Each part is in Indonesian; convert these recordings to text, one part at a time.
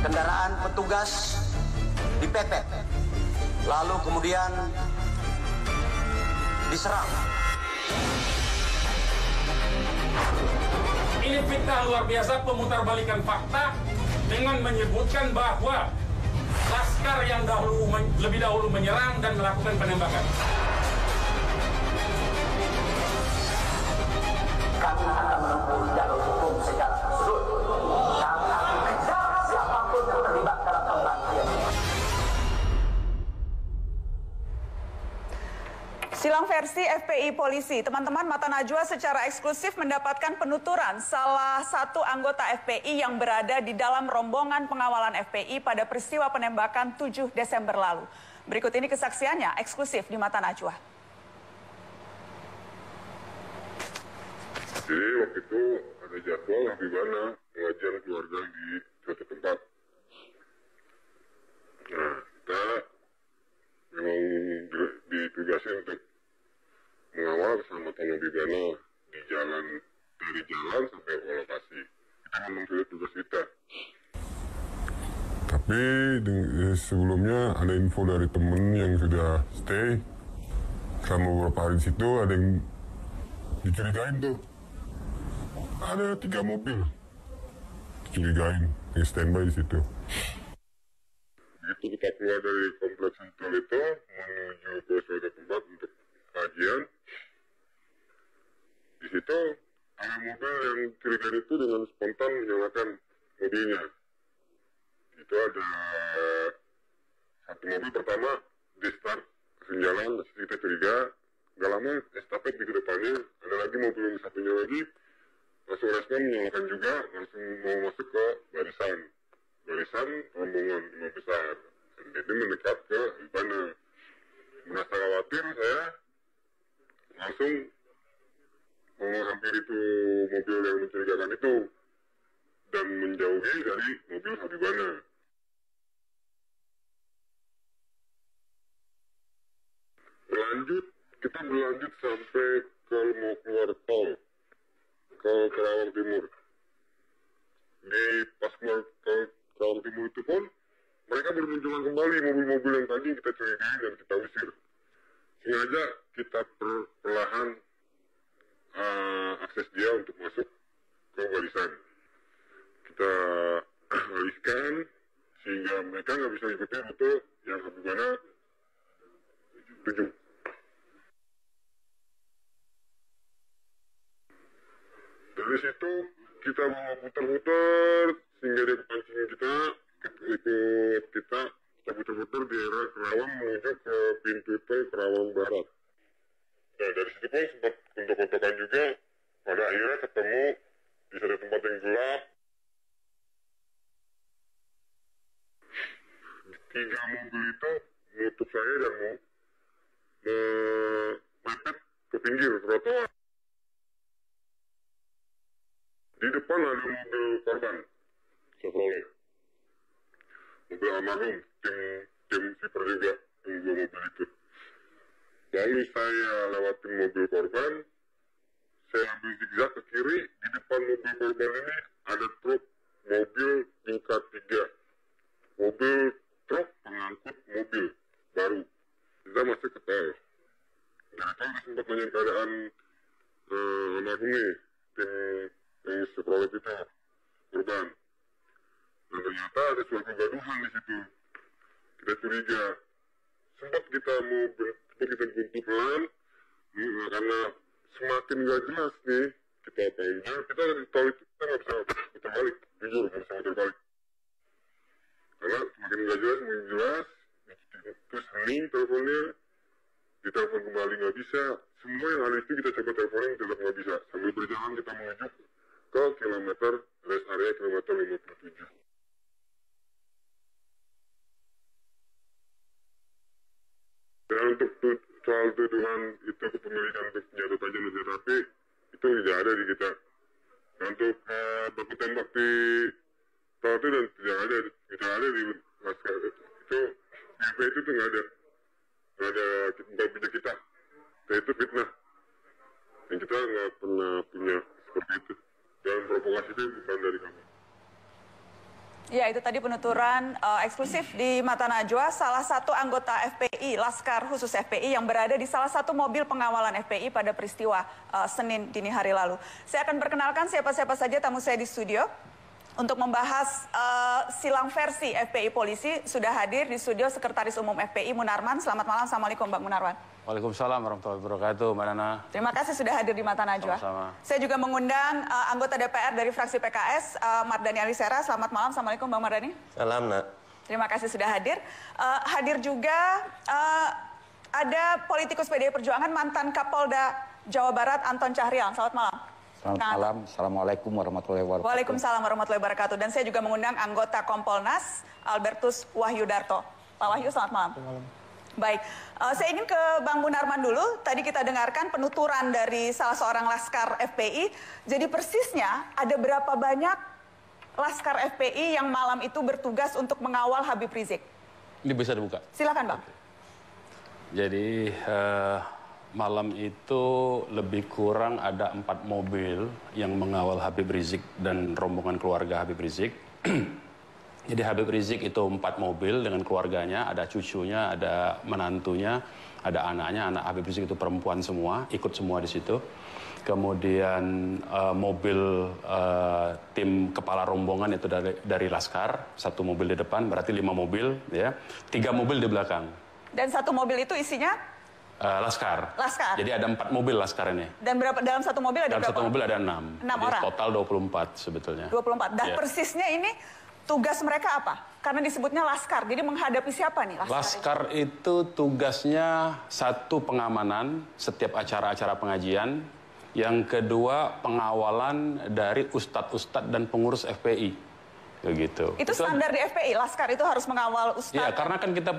kendaraan petugas dipepet, lalu kemudian diserang. Ini fitnah luar biasa, pemutarbalikan fakta dengan menyebutkan bahwa Laskar yang lebih dahulu menyerang dan melakukan penembakan. Kami akan menempuh jalur hukum secara absolut. Kami akan kejar siapapun yang terlibat dalam pembantian. Silang versi FPI Polisi, teman-teman, Mata Najwa secara eksklusif mendapatkan penuturan salah satu anggota FPI yang berada di dalam rombongan pengawalan FPI pada peristiwa penembakan 7 Desember lalu. Berikut ini kesaksiannya eksklusif di Mata Najwa. Jadi waktu itu ada jadwal Habibana pengajian keluarga di suatu tempat. Nah, kita memang ditugasi untuk mengawal keselamatan Habibana di jalan, dari jalan sampai ke lokasi. Kita memang sudah tugas kita. Tapi sebelumnya ada info dari temen yang sudah stay selama beberapa hari di situ, ada yang dicurigain tuh. Ada 3 mobil dicurigain yang standby di situ. Begitu kita keluar dari kompleks Sentul itu menuju ke suatu tempat untuk kajian, di situ ada mobil yang dicurigain itu dengan spontan menyalakan mobilnya. Itu ada satu mobil pertama di start langsung jalan, kita curiga. Gak lama estafet di depannya ada lagi mobil yang satunya lagi langsung respon menyalakan juga, langsung mau masuk ke barisan rombongan 5 besar. Dan itu mendekat ke Habibana. Merasa khawatir, saya langsung menghampiri itu mobil yang mencurigakan itu dan menjauhi dari mobil Habibana. Kita berlanjut sampai ke mau keluar tol ke Kerawang Timur. Di pas keluar ke Kerawang Timur itu pun mereka bermunculan kembali mobil-mobil yang tadi kita curigai dan kita usir. Sengaja kita perlahan akses dia untuk masuk ke barisan. Kita alihkan sehingga mereka nggak bisa ikuti rute yang Habibana tuju. Dari situ kita mau putar-putar sehingga dia kepancing kita putar-putar di daerah Kerawang menuju ke pintu tol Kerawang Barat. Nah dari situ pun sempat kontak-kontakan juga, pada akhirnya ketemu di satu tempat yang gelap. 3 mobil itu menutup saya dan mau mepet ke pinggir trotoar. Di depan ada mobil korban, Chevrolet. Mobil almarhum, tim sweeper juga, yang 2 mobil itu. Lalu saya lewatin mobil korban, saya ambil zigzag ke kiri, di depan mobil korban ini ada truk mobil tingkat 3. Mobil truk pengangkut mobil baru. Kita masuk ke tol. Dari tol sempat nanya keadaan almarhum nih, tim yang Chevrolet itu korban. Dan ternyata ada suatu gaduhan di situ. Kita curiga. Sempat kita buntu pelan, karena semakin gak jelas nih kita tahunya, kita dari tol itu kita nggak bisa putar balik, jujur nggak bisa putar balik. Karena semakin gak jelas, terus hening teleponnya, ditelepon kembali nggak bisa. Semua yang ada itu kita coba teleponin, tetap nggak bisa. Sambil berjalan kita menuju ke rest area kilometer 57. Dan untuk soal tuduhan itu kepemilikan untuk senjata tajam dan senjata api, itu tidak ada di kita. Dan untuk baku tembak di tol itu dan tidak ada di Laskar itu DP itu tuh nggak ada beda kita. Dan itu fitnah. Dan kita nggak pernah punya seperti itu. Dan provokasi itu bukan dari kami. Ya, itu tadi penuturan eksklusif di Mata Najwa, salah satu anggota FPI, Laskar Khusus FPI yang berada di salah satu mobil pengawalan FPI pada peristiwa Senin dini hari lalu. Saya akan perkenalkan siapa-siapa saja tamu saya di studio. Untuk membahas silang versi FPI Polisi, sudah hadir di studio Sekretaris Umum FPI Munarman. Selamat malam, Assalamualaikum Bang Munarman. Waalaikumsalam warahmatullahi wabarakatuh, Mbak Nana. Terima kasih sudah hadir di Mata Najwa. Sama-sama. Saya juga mengundang anggota DPR dari fraksi PKS, Mardani Alisera. Selamat malam, Assalamualaikum Bang Mardani. Salam, Nak. Terima kasih sudah hadir. Hadir juga ada politikus PDI Perjuangan, mantan Kapolda Jawa Barat, Anton Cahrial. Selamat malam. Selamat malam, Assalamualaikum warahmatullahi wabarakatuh. Waalaikumsalam warahmatullahi wabarakatuh. Dan saya juga mengundang anggota Kompolnas, Albertus Wahyudarto. Pak Wahyu, selamat malam. Baik, saya ingin ke Bang Munarman dulu. Tadi kita dengarkan penuturan dari salah seorang Laskar FPI. Jadi persisnya ada berapa banyak Laskar FPI yang malam itu bertugas untuk mengawal Habib Rizik? Ini bisa dibuka. Silakan Bang. Jadi malam itu lebih kurang ada 4 mobil yang mengawal Habib Rizik dan rombongan keluarga Habib Rizik. Jadi Habib Rizik itu 4 mobil dengan keluarganya, ada cucunya, ada menantunya, ada anaknya. Anak Habib Rizik itu perempuan semua, ikut semua di situ. Kemudian mobil tim kepala rombongan itu dari Laskar, 1 mobil di depan, berarti 5 mobil, ya, 3 mobil di belakang. Dan 1 mobil itu isinya? Laskar. Laskar. Jadi ada 4 mobil Laskar ini. Dan dalam 1 mobil ada berapa? Dalam 1 mobil ada 6. 6 Jadi orang. Total 24 sebetulnya. 24. Dan Ya. persisnya ini tugas mereka apa? Karena disebutnya Laskar. Jadi menghadapi siapa nih Laskar itu tugasnya 1 pengamanan setiap acara-acara pengajian. Yang kedua pengawalan dari ustadz-ustadz dan pengurus FPI. Begitu. Itu standar di FPI. Laskar itu harus mengawal ustadz. Iya, karena kan kita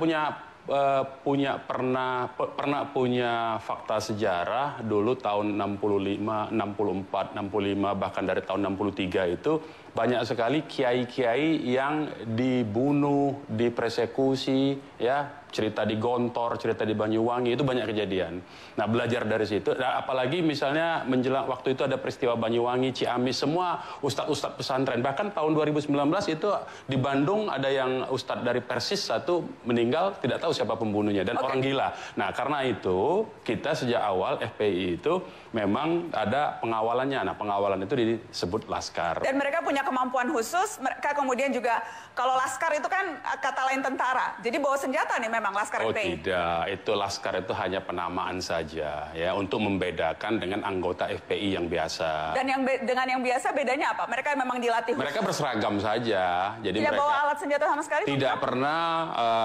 pernah punya fakta sejarah dulu tahun 65, 64, 65 bahkan dari tahun 63 itu banyak sekali kiai-kiai yang dibunuh, dipersekusi, ya, cerita di Gontor, cerita di Banyuwangi, itu banyak kejadian. Nah, belajar dari situ, nah, apalagi misalnya menjelang waktu itu ada peristiwa Banyuwangi, Ciamis, semua ustadz-ustadz pesantren. Bahkan tahun 2019 itu di Bandung ada yang ustadz dari Persis 1 meninggal, tidak tahu siapa pembunuhnya, dan orang gila. Nah, karena itu kita sejak awal FPI itu memang ada pengawalannya. Nah, pengawalan itu disebut Laskar. Dan mereka punya kemampuan khusus. Mereka kemudian juga, kalau Laskar itu kan kata lain tentara. Jadi bawa senjata nih memang Laskar FPI. Oh tidak, itu Laskar itu hanya penamaan saja ya untuk membedakan dengan anggota FPI yang biasa. Dan dengan yang biasa bedanya apa? Mereka memang dilatih khusus. Mereka berseragam saja. Jadi tidak mereka bawa alat senjata sama sekali? tidak pernah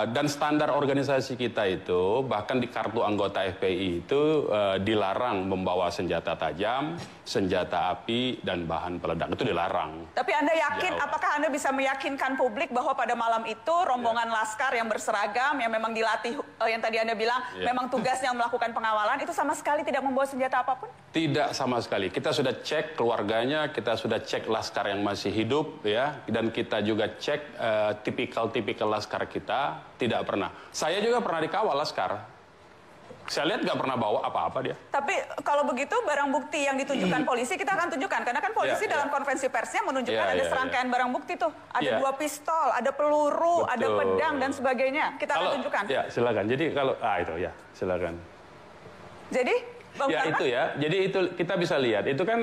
dan standar organisasi kita itu bahkan di kartu anggota FPI itu dilarang membawa senjata tajam, senjata api dan bahan peledak, itu dilarang. Tapi Anda yakin, apakah Anda bisa meyakinkan publik bahwa pada malam itu rombongan Laskar yang berseragam, yang memang dilatih, yang tadi Anda bilang, memang tugasnya melakukan pengawalan, itu sama sekali tidak membawa senjata apapun? Tidak sama sekali. Kita sudah cek keluarganya, kita sudah cek Laskar yang masih hidup, ya, dan kita juga cek tipikal Laskar kita, tidak pernah. Saya juga pernah dikawal Laskar. Saya lihat nggak pernah bawa apa-apa dia. Tapi kalau begitu barang bukti yang ditunjukkan polisi kita akan tunjukkan. Karena kan polisi dalam konferensi persnya menunjukkan ada serangkaian barang bukti tuh. Ada 2 pistol, ada peluru, ada pedang dan sebagainya. Kita akan tunjukkan. Ya silakan. Jadi kalau itu ya silakan. Jadi Bang ya itu ya. Jadi itu kita bisa lihat. Itu kan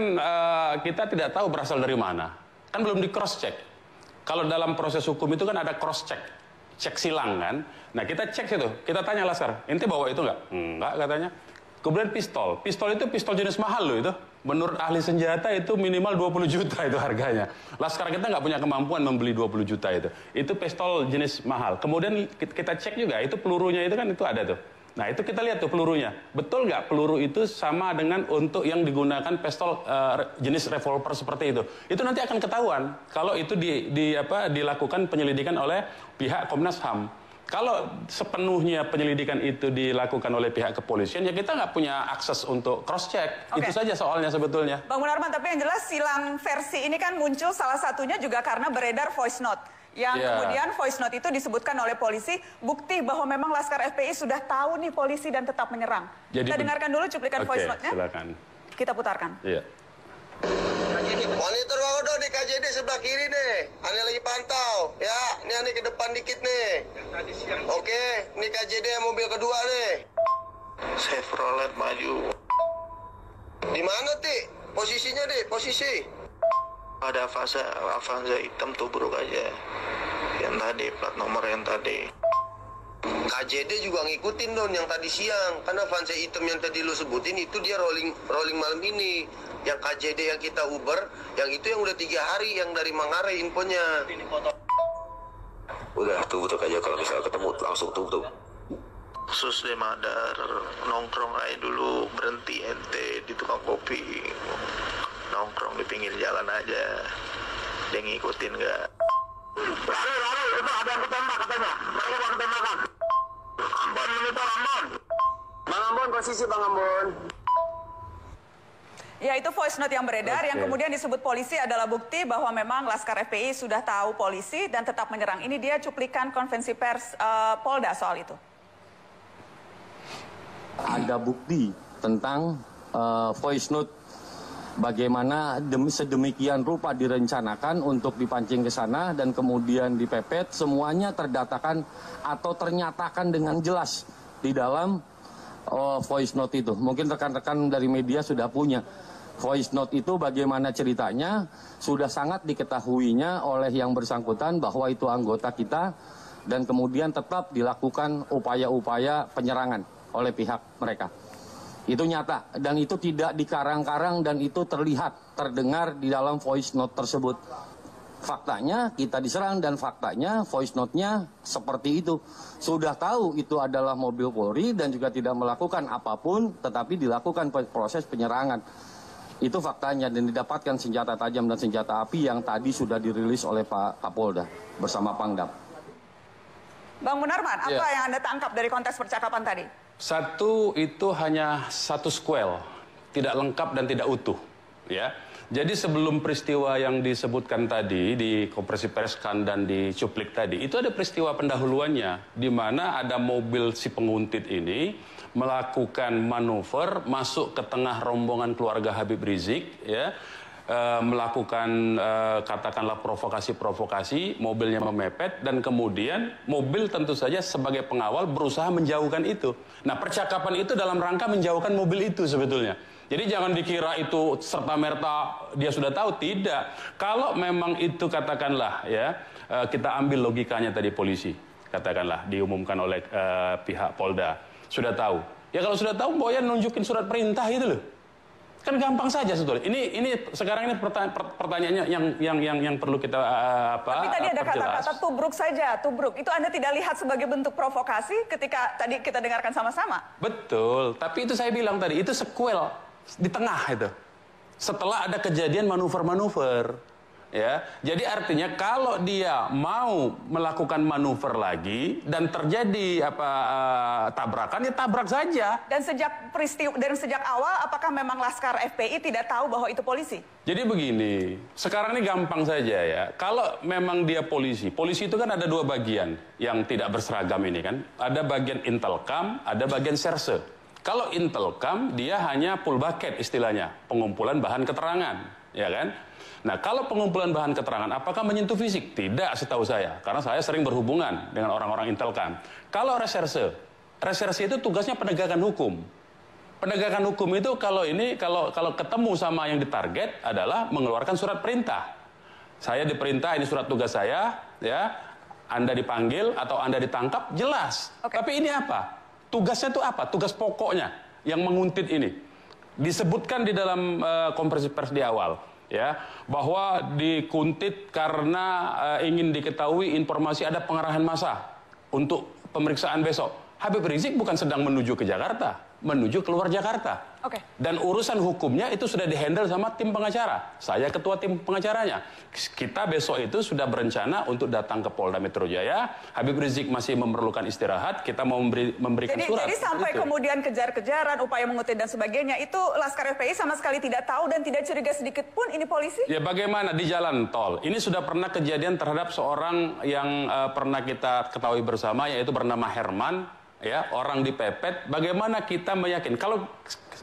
kita tidak tahu berasal dari mana. Kan belum di cross check. Kalau dalam proses hukum itu kan ada cross check. Cek silang kan. Nah kita cek situ, kita tanya Laskar, ente bawa itu nggak? Enggak katanya. Kemudian pistol itu pistol jenis mahal loh itu. Menurut ahli senjata itu minimal 20 juta itu harganya. Laskar kita nggak punya kemampuan membeli 20 juta itu. Itu pistol jenis mahal. Kemudian kita cek juga, itu pelurunya itu kan itu ada tuh. Nah itu kita lihat tuh pelurunya. Betul nggak peluru itu sama dengan untuk yang digunakan pistol jenis revolver seperti itu? Itu nanti akan ketahuan kalau itu dilakukan penyelidikan oleh pihak Komnas HAM. Kalau sepenuhnya penyelidikan itu dilakukan oleh pihak kepolisian, ya kita nggak punya akses untuk cross check. Itu saja soalnya sebetulnya. Bang Munarman, tapi yang jelas silang versi ini kan muncul salah satunya juga karena beredar voice note. Yang kemudian voice note itu disebutkan oleh polisi, bukti bahwa memang Laskar FPI sudah tahu nih polisi dan tetap menyerang. Jadi, kita dengarkan dulu cuplikan voice note-nya. Silakan. Kita putarkan. Iya. Monitor Wawodo dikaji. KJD sebelah kiri nih. Ane lagi pantau. Ya, ini ane ke depan dikit nih. Oke, ini KJD yang mobil kedua nih. Chevrolet maju. Di mana, Ti? Posisinya, Di, posisi. Ada Avanza hitam tubruk aja. Yang tadi, plat nomor yang tadi. KJD juga ngikutin Don yang tadi siang. Karena Avanza hitam yang tadi lu sebutin itu dia rolling malam ini. Yang KJD yang kita Uber, yang itu yang udah 3 hari yang dari Manggarai infonya. Udah tutup aja, kalau misalnya ketemu langsung tutup. Sus Madar nongkrong aja dulu, berhenti ente di tukang kopi, nongkrong di pinggir jalan aja. Dia ngikutin nggak? Lari, itu ada yang ketembak katanya. Mereka mau ketembakan. Ambon monitor Ambon. Bang Ambon, posisi Bang Ambon. Ya, itu voice note yang beredar yang kemudian disebut polisi adalah bukti bahwa memang Laskar FPI sudah tahu polisi dan tetap menyerang. Ini dia cuplikan konvensi pers Polda soal itu. Ada bukti tentang voice note bagaimana sedemikian rupa direncanakan untuk dipancing ke sana dan kemudian dipepet, semuanya terdatakan atau ternyatakan dengan jelas di dalam voice note itu. Mungkin rekan-rekan dari media sudah punya. Voice note itu bagaimana ceritanya sudah sangat diketahuinya oleh yang bersangkutan bahwa itu anggota kita dan kemudian tetap dilakukan upaya-upaya penyerangan oleh pihak mereka. Itu nyata dan itu tidak dikarang-karang dan itu terlihat, terdengar di dalam voice note tersebut. Faktanya kita diserang dan faktanya voice note-nya seperti itu. Sudah tahu itu adalah mobil Polri dan juga tidak melakukan apapun tetapi dilakukan proses penyerangan. Itu faktanya dan didapatkan senjata tajam dan senjata api yang tadi sudah dirilis oleh Pak Kapolda bersama Pangdam. Bang Munarman, apa yang Anda tangkap dari konteks percakapan tadi? Satu, itu hanya satu squel, tidak lengkap dan tidak utuh. Ya, jadi sebelum peristiwa yang disebutkan tadi di konferensi pers dan di cuplik tadi, itu ada peristiwa pendahuluannya, di mana ada mobil si penguntit ini melakukan manuver masuk ke tengah rombongan keluarga Habib Rizik, ya, melakukan katakanlah provokasi-provokasi, mobilnya memepet dan kemudian mobil tentu saja sebagai pengawal berusaha menjauhkan itu. Nah, percakapan itu dalam rangka menjauhkan mobil itu sebetulnya. Jadi jangan dikira itu serta-merta dia sudah tahu, tidak. Kalau memang itu katakanlah ya, kita ambil logikanya tadi polisi, katakanlah diumumkan oleh pihak Polda, sudah tahu. Ya kalau sudah tahu, Boyan nunjukin surat perintah itu loh. Kan gampang saja sebetulnya. Ini sekarang ini pertanyaannya yang perlu kita Tapi tadi ada kata-kata tubruk saja, tubruk. Itu Anda tidak lihat sebagai bentuk provokasi ketika tadi kita dengarkan sama-sama? Betul, tapi itu saya bilang tadi, itu sequel di tengah itu. Setelah ada kejadian manuver-manuver. Ya, jadi artinya kalau dia mau melakukan manuver lagi dan terjadi tabrakan, ya tabrak saja. Dan sejak awal, apakah memang Laskar FPI tidak tahu bahwa itu polisi? Jadi begini, sekarang ini gampang saja ya. Kalau memang dia polisi itu kan ada dua bagian yang tidak berseragam ini kan. Ada bagian intelkam, ada bagian serse. Kalau intelkam dia hanya full bucket istilahnya, pengumpulan bahan keterangan, ya kan? Nah, kalau pengumpulan bahan keterangan, apakah menyentuh fisik? Tidak, setahu saya. Karena saya sering berhubungan dengan orang-orang intelkam. Kalau reserse itu tugasnya penegakan hukum. Penegakan hukum itu kalau ketemu sama yang ditarget adalah mengeluarkan surat perintah. Saya diperintah, ini surat tugas saya, ya. Anda dipanggil atau Anda ditangkap, jelas. Tapi ini apa? Tugasnya itu apa? Tugas pokoknya yang menguntit ini. Disebutkan di dalam konferensi pers di awal. Ya, bahwa dikuntit karena ingin diketahui informasi ada pengerahan massa untuk pemeriksaan besok. Habib Rizik bukan sedang menuju ke Jakarta, menuju keluar Jakarta. Dan urusan hukumnya itu sudah dihandle sama tim pengacara. Saya ketua tim pengacaranya. Kita besok itu sudah berencana untuk datang ke Polda Metro Jaya. Habib Rizik masih memerlukan istirahat. Kita mau memberikan surat. Jadi sampai kemudian kejar-kejaran, upaya menguntit dan sebagainya, itu Laskar FPI sama sekali tidak tahu dan tidak curiga sedikit pun ini polisi? Ya bagaimana di jalan tol. Ini sudah pernah kejadian terhadap seorang yang pernah kita ketahui bersama, yaitu bernama Herman. Ya, orang dipepet, bagaimana kita meyakinkan? Kalau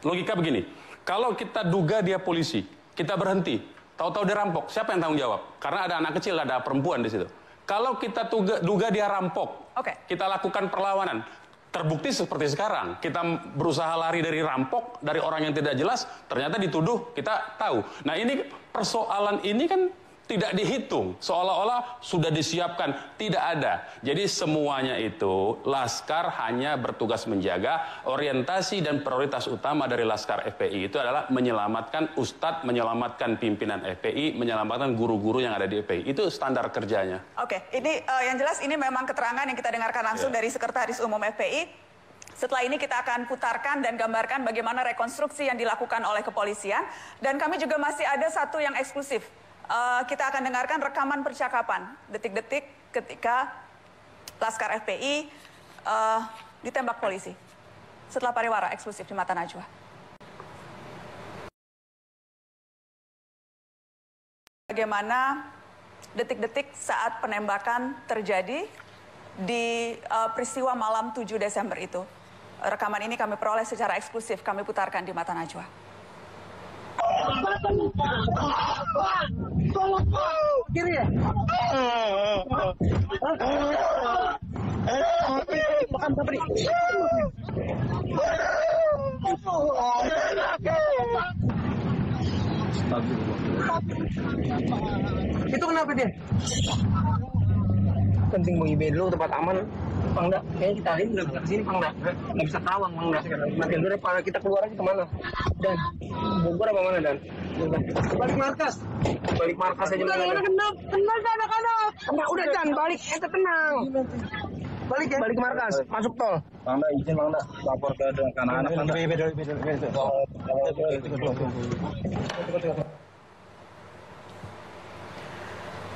logika begini, kalau kita duga dia polisi, kita berhenti, tahu-tahu dirampok, siapa yang tanggung jawab? Karena ada anak kecil, ada perempuan di situ. Kalau kita duga dia rampok, kita lakukan perlawanan, terbukti seperti sekarang, kita berusaha lari dari rampok, dari orang yang tidak jelas, ternyata dituduh, kita tahu. Nah ini persoalan ini kan tidak dihitung, seolah-olah sudah disiapkan, tidak ada. Jadi semuanya itu, Laskar hanya bertugas menjaga orientasi dan prioritas utama dari Laskar FPI itu adalah menyelamatkan Ustadz, menyelamatkan pimpinan FPI, menyelamatkan guru-guru yang ada di FPI. Itu standar kerjanya. Oke, ini yang jelas ini memang keterangan yang kita dengarkan langsung dari Sekretaris Umum FPI. Setelah ini kita akan putarkan dan gambarkan bagaimana rekonstruksi yang dilakukan oleh kepolisian. Dan kami juga masih ada satu yang eksklusif. Kita akan dengarkan rekaman percakapan detik-detik ketika Laskar FPI ditembak polisi. Setelah pariwara eksklusif di Mata Najwa. Bagaimana detik-detik saat penembakan terjadi di peristiwa malam 7 Desember itu. Rekaman ini kami peroleh secara eksklusif, kami putarkan di Mata Najwa. Kiri ya? Makan pabrik. Itu kenapa dia? Penting mau IB dulu tempat aman. Pangda, kayaknya kita hari nggak bisa kesini Pangda, nggak bisa Kerawang Pangda. Nanti dulu para kita keluar aja kemana? Dan Bogor apa mana Dan? Balik markas. Balik markas aja. Udah kenal anak-anak. Enggak udah Dan balik, ente tenang. Balik ya. Balik ke markas, masuk tol. Pangda izin Pangda lapor ke anak-anak Pangda.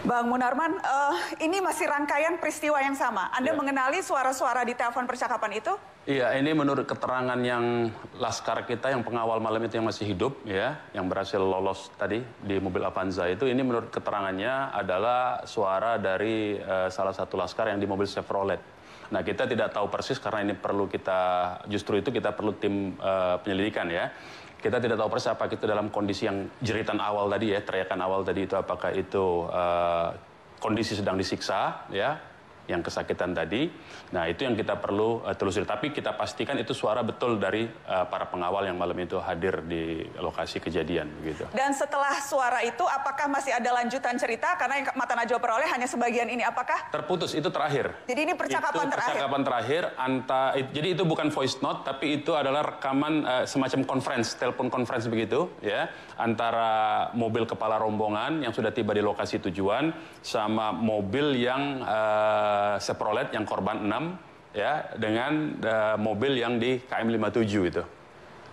Bang Munarman, ini masih rangkaian peristiwa yang sama. Anda mengenali suara-suara di telepon percakapan itu? Iya, ini menurut keterangan yang Laskar kita, yang pengawal malam itu yang masih hidup, ya, yang berhasil lolos tadi di mobil Avanza itu, ini menurut keterangannya adalah suara dari salah satu Laskar yang di mobil Chevrolet. Nah, kita tidak tahu persis karena ini perlu justru itu kita perlu tim penyelidikan ya. Kita tidak tahu persis apakah itu dalam kondisi yang jeritan awal tadi ya, teriakan awal tadi itu apakah itu kondisi sedang disiksa ya, yang kesakitan tadi. Nah, itu yang kita perlu telusuri. Tapi kita pastikan itu suara betul dari para pengawal yang malam itu hadir di lokasi kejadian gitu. Dan setelah suara itu apakah masih ada lanjutan cerita? Karena yang Mata Najwa peroleh hanya sebagian ini. Apakah terputus? Itu terakhir. Jadi ini percakapan itu terakhir. Percakapan terakhir jadi itu bukan voice note, tapi itu adalah rekaman semacam conference, telepon conference begitu ya, antara mobil kepala rombongan yang sudah tiba di lokasi tujuan sama mobil yang Chevrolet yang korban 6 ya, dengan mobil yang di KM 57 itu.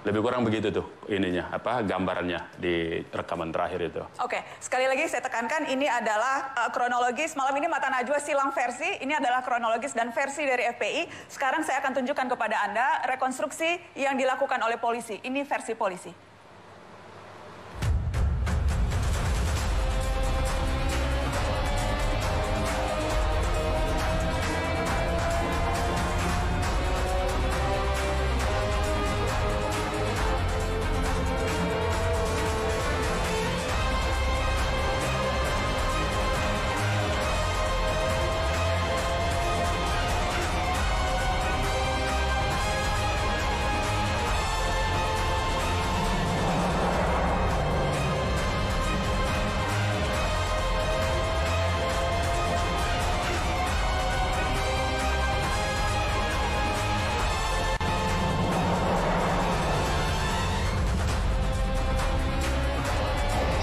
Lebih kurang begitu tuh ininya, gambarannya di rekaman terakhir itu. Oke, sekali lagi saya tekankan ini adalah kronologis. Malam ini Mata Najwa silang versi, ini adalah kronologis dan versi dari FPI. Sekarang saya akan tunjukkan kepada Anda rekonstruksi yang dilakukan oleh polisi. Ini versi polisi.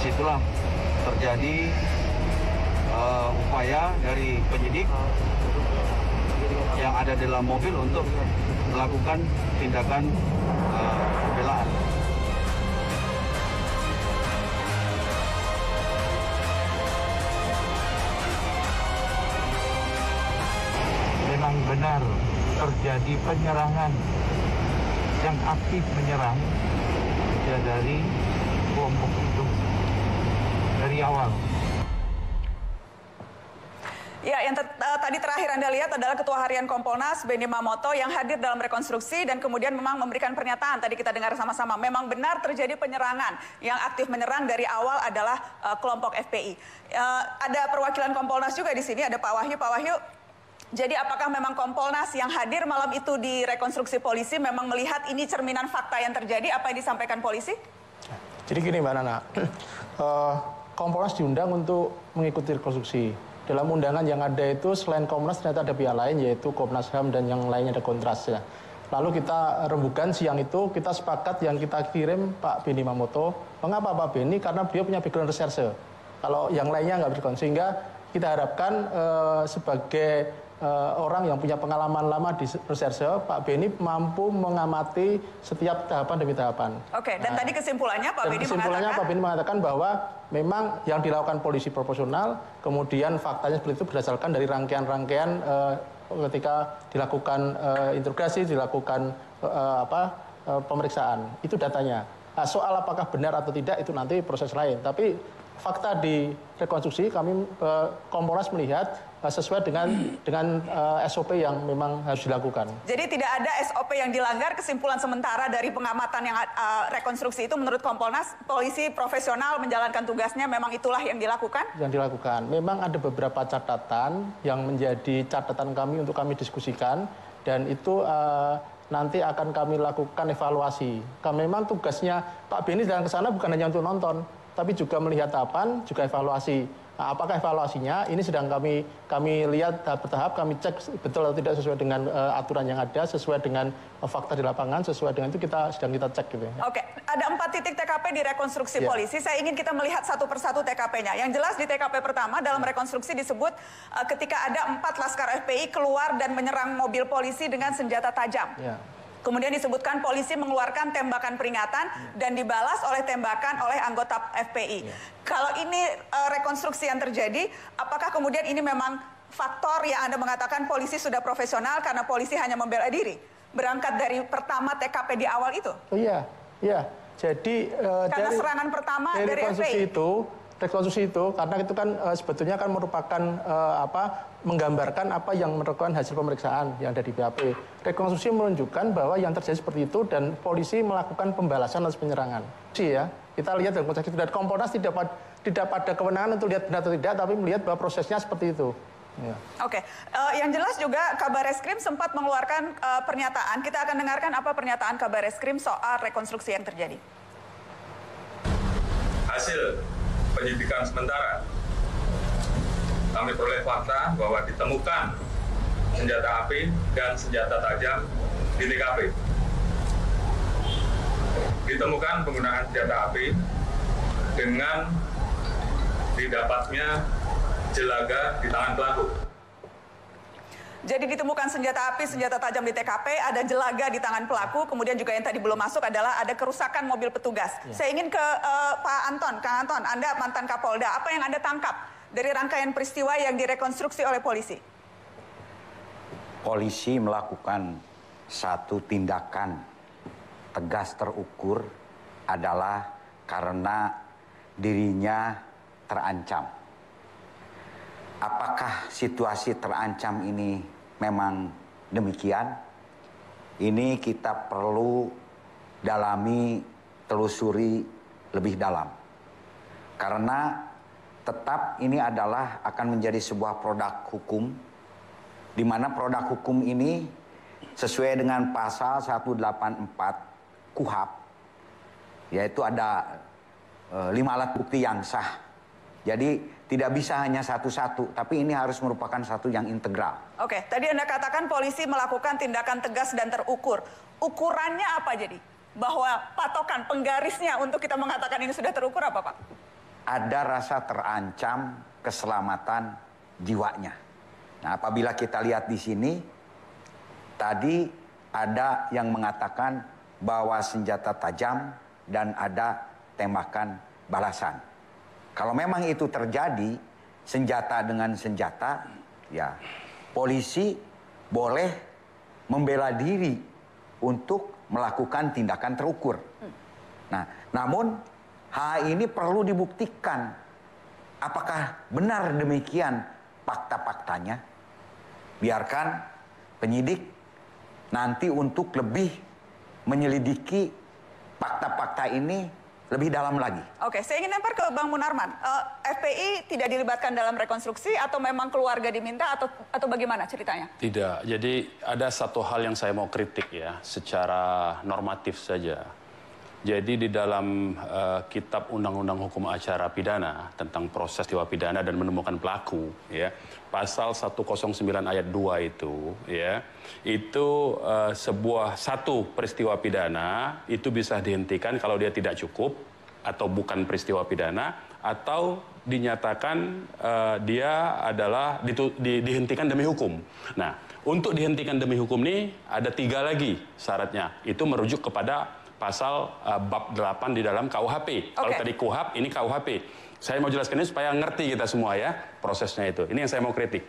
Disitulah terjadi upaya dari penyidik yang ada dalam mobil untuk melakukan tindakan pembelaan. Memang benar terjadi penyerangan yang aktif menyerang dari kelompok itu dari awal. Ya, yang tadi terakhir Anda lihat adalah Ketua Harian Kompolnas, Benny Mamoto, yang hadir dalam rekonstruksi dan kemudian memang memberikan pernyataan. Tadi kita dengar sama-sama, memang benar terjadi penyerangan. Yang aktif menyerang dari awal adalah kelompok FPI. Ada perwakilan Kompolnas juga di sini, ada Pak Wahyu. Pak Wahyu, jadi apakah memang Kompolnas yang hadir malam itu di rekonstruksi polisi memang melihat ini cerminan fakta yang terjadi, apa yang disampaikan polisi? Jadi gini Mbak Nana, Kompolnas diundang untuk mengikuti rekonstruksi. Dalam undangan yang ada itu selain Kompolnas ternyata ada pihak lain yaitu Komnas HAM dan yang lainnya ada Kontras ya. Lalu kita rembukan siang itu kita sepakat yang kita kirim Pak Benny Mamoto. Mengapa Pak Benny? Karena beliau punya background reserse. Kalau yang lainnya nggak berkon. Sehingga kita harapkan sebagai orang yang punya pengalaman lama di reserse, Pak Benny mampu mengamati setiap tahapan demi tahapan. Oke, dan tadi kesimpulannya Pak Benny mengatakan bahwa memang yang dilakukan polisi proporsional, kemudian faktanya seperti itu berdasarkan dari rangkaian-rangkaian ketika dilakukan interogasi, dilakukan pemeriksaan. Itu datanya. Nah, soal apakah benar atau tidak itu nanti proses lain. Tapi fakta di rekonstruksi kami Kompolnas melihat sesuai dengan SOP yang memang harus dilakukan. Jadi tidak ada SOP yang dilanggar. Kesimpulan sementara dari pengamatan yang rekonstruksi itu menurut Kompolnas, polisi profesional menjalankan tugasnya, memang itulah yang dilakukan? Yang dilakukan. Memang ada beberapa catatan yang menjadi catatan kami untuk kami diskusikan, dan itu nanti akan kami lakukan evaluasi. Karena memang tugasnya Pak Benny datang ke sana bukan hanya untuk nonton, tapi juga melihat tahapan, juga evaluasi. Nah, apakah evaluasinya ini sedang kami lihat tahap bertahap, kami cek betul atau tidak sesuai dengan aturan yang ada, sesuai dengan fakta di lapangan, sesuai dengan itu sedang kita cek gitu ya. Oke, ada 4 titik TKP di rekonstruksi polisi. Saya ingin kita melihat satu persatu TKP-nya. Yang jelas di TKP pertama dalam rekonstruksi disebut ketika ada 4 laskar FPI keluar dan menyerang mobil polisi dengan senjata tajam. Kemudian disebutkan polisi mengeluarkan tembakan peringatan dan dibalas oleh tembakan oleh anggota FPI. Kalau ini rekonstruksi yang terjadi, apakah kemudian ini memang faktor yang Anda mengatakan polisi sudah profesional karena polisi hanya membela diri? Berangkat dari pertama TKP di awal itu? Oh iya. Jadi karena serangan pertama dari FPI rekonstruksi itu karena itu kan sebetulnya kan merupakan menggambarkan apa yang merupakan hasil pemeriksaan yang ada di BAP. Rekonstruksi menunjukkan bahwa yang terjadi seperti itu dan polisi melakukan pembalasan atas penyerangan. Ya, kita lihat dalam konteks itu, dan Kompolnas tidak pada kewenangan untuk lihat benar atau tidak, tapi melihat bahwa prosesnya seperti itu. Ya. Oke, yang jelas juga Kabareskrim sempat mengeluarkan pernyataan. Kita akan dengarkan apa pernyataan Kabareskrim soal rekonstruksi yang terjadi. Hasil penyidikan sementara, kami peroleh fakta bahwa ditemukan senjata api dan senjata tajam di TKP. Ditemukan penggunaan senjata api dengan didapatnya jelaga di tangan pelaku. Jadi ditemukan senjata api, senjata tajam di TKP, ada jelaga di tangan pelaku, kemudian juga yang tadi belum masuk adalah ada kerusakan mobil petugas. Saya ingin ke Pak Anton, Kang Anton, Anda mantan Kapolda, apa yang Anda tangkap dari rangkaian peristiwa yang direkonstruksi oleh polisi? Polisi melakukan satu tindakan tegas terukur adalah karena dirinya terancam. Apakah situasi terancam ini memang demikian? Ini kita perlu dalami, telusuri lebih dalam. Karena tetap ini adalah akan menjadi sebuah produk hukum, di mana produk hukum ini sesuai dengan pasal 184 KUHP, yaitu ada 5 alat bukti yang sah. Jadi tidak bisa hanya satu-satu, tapi ini harus merupakan satu yang integral. Oke, tadi Anda katakan polisi melakukan tindakan tegas dan terukur. Ukurannya apa jadi? Bahwa patokan, penggarisnya untuk kita mengatakan ini sudah terukur apa, Pak? Ada rasa terancam keselamatan jiwanya. Nah, apabila kita lihat di sini, tadi ada yang mengatakan bahwa senjata tajam dan ada tembakan balasan. Kalau memang itu terjadi, senjata dengan senjata, ya polisi boleh membela diri untuk melakukan tindakan terukur. Nah, namun hal ini perlu dibuktikan. Apakah benar demikian fakta-faktanya. Biarkan penyidik nanti untuk lebih menyelidiki fakta-fakta ini lebih dalam lagi. Oke, saya ingin lempar ke Bang Munarman. FPI tidak dilibatkan dalam rekonstruksi atau memang keluarga diminta atau bagaimana ceritanya? Tidak. Jadi ada satu hal yang saya mau kritik ya, secara normatif saja. Jadi di dalam kitab Undang-Undang Hukum Acara Pidana tentang proses peristiwa pidana dan menemukan pelaku, ya, pasal 109 ayat 2 itu, ya, itu satu peristiwa pidana itu bisa dihentikan kalau dia tidak cukup atau bukan peristiwa pidana atau dinyatakan dia adalah dihentikan demi hukum. Nah, untuk dihentikan demi hukum ini ada 3 lagi syaratnya. Itu merujuk kepada pasal bab 8 di dalam KUHP. Kalau tadi KUHP, ini KUHP. Saya mau jelaskan ini supaya ngerti kita semua ya prosesnya itu. Ini yang saya mau kritik.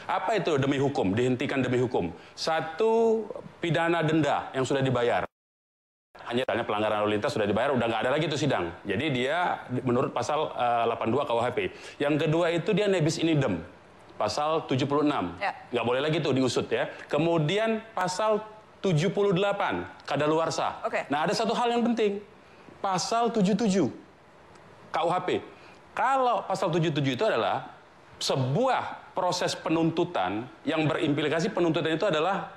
Apa itu demi hukum? Dihentikan demi hukum. Satu, pidana denda yang sudah dibayar. Hanya pelanggaran lalu lintas sudah dibayar, udah nggak ada lagi itu sidang. Jadi dia menurut pasal 82 KUHP. Yang kedua itu dia nebis in idem. Pasal 76. Ya. Nggak boleh lagi tuh diusut ya. Kemudian pasal 78 kadaluarsa. Nah, ada satu hal yang penting. Pasal 77 KUHP. Kalau pasal 77 itu adalah sebuah proses penuntutan yang berimplikasi penuntutan itu adalah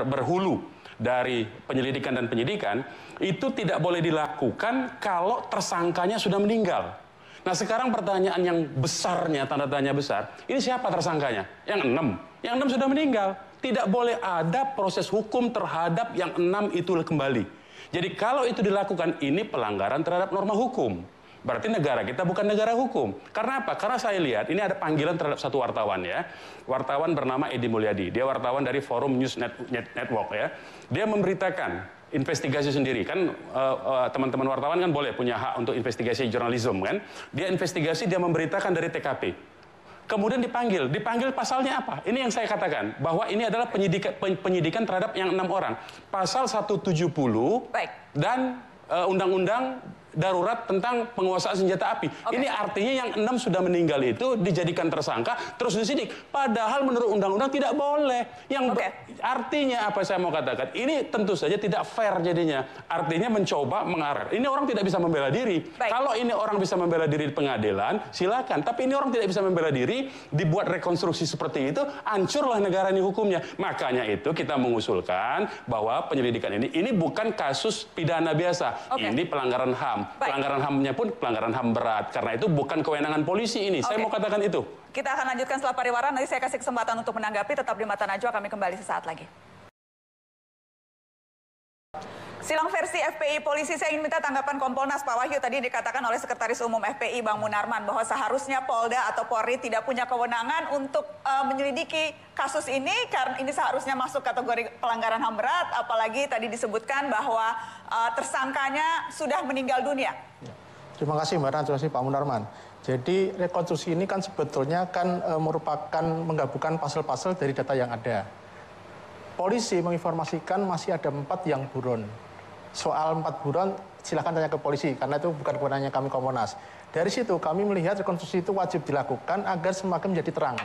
berhulu dari penyelidikan dan penyidikan, itu tidak boleh dilakukan kalau tersangkanya sudah meninggal. Nah, sekarang pertanyaan yang besarnya, tanda tanya besar, ini siapa tersangkanya? Yang 6. Yang 6 sudah meninggal. Tidak boleh ada proses hukum terhadap yang 6 itu kembali. Jadi kalau itu dilakukan, ini pelanggaran terhadap norma hukum. Berarti negara kita bukan negara hukum. Karena apa? Karena saya lihat, ini ada panggilan terhadap satu wartawan ya. Wartawan bernama Edi Mulyadi. Dia wartawan dari Forum News Network ya. Dia memberitakan investigasi sendiri. Kan teman-teman wartawan kan boleh punya hak untuk investigasi jurnalisme kan. Dia investigasi, dia memberitakan dari TKP. Kemudian dipanggil pasalnya apa? Ini yang saya katakan, bahwa ini adalah penyidikan terhadap yang 6 orang. Pasal 170 dan Undang-Undang Darurat tentang penguasaan senjata api. Ini artinya yang 6 sudah meninggal itu dijadikan tersangka, terus disidik. Padahal menurut undang-undang tidak boleh. Artinya apa saya mau katakan? Ini tentu saja tidak fair jadinya. Artinya mencoba mengarah. Ini orang tidak bisa membela diri. Kalau ini orang bisa membela diri di pengadilan, silakan. Tapi ini orang tidak bisa membela diri, dibuat rekonstruksi seperti itu, hancurlah negara ini hukumnya. Makanya itu kita mengusulkan bahwa penyelidikan ini bukan kasus pidana biasa. Ini pelanggaran HAM. Pelanggaran HAM-nya pun pelanggaran HAM berat. Karena itu bukan kewenangan polisi ini. Saya mau katakan itu. Kita akan lanjutkan setelah pariwara. Nanti saya kasih kesempatan untuk menanggapi. Tetap di Mata Najwa, kami kembali sesaat lagi. Silang versi FPI polisi, saya ingin minta tanggapan Kompolnas. Pak Wahyu, tadi dikatakan oleh Sekretaris Umum FPI Bang Munarman bahwa seharusnya Polda atau Polri tidak punya kewenangan untuk menyelidiki kasus ini karena ini seharusnya masuk kategori pelanggaran HAM berat, apalagi tadi disebutkan bahwa tersangkanya sudah meninggal dunia. Terima kasih Mbak Nana, terima kasih Pak Munarman. Jadi rekonstruksi ini kan sebetulnya kan merupakan menggabungkan pasal-pasal dari data yang ada. Polisi menginformasikan masih ada 4 yang buron. Soal 4 buron silahkan tanya ke polisi karena itu bukan kewenangannya kami Kompolnas. Dari situ kami melihat rekonstruksi itu wajib dilakukan agar semakin menjadi terang.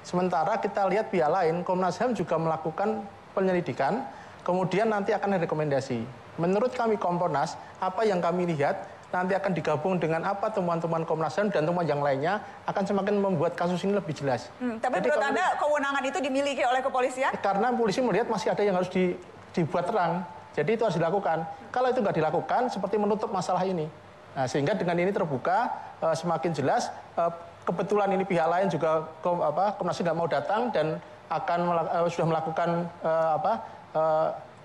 Sementara kita lihat pihak lain, Komnas HAM juga melakukan penyelidikan, kemudian nanti akan ada rekomendasi. Menurut kami Kompolnas, apa yang kami lihat nanti akan digabung dengan apa temuan-temuan Komnas HAM dan temuan yang lainnya akan semakin membuat kasus ini lebih jelas. Tapi jadi, menurut Anda kewenangan itu dimiliki oleh kepolisian? Karena polisi melihat masih ada yang harus dibuat terang. Jadi itu harus dilakukan. Kalau itu nggak dilakukan, seperti menutup masalah ini. Nah, sehingga dengan ini terbuka, semakin jelas. Kebetulan ini pihak lain juga Komnas nggak mau datang dan akan sudah melakukan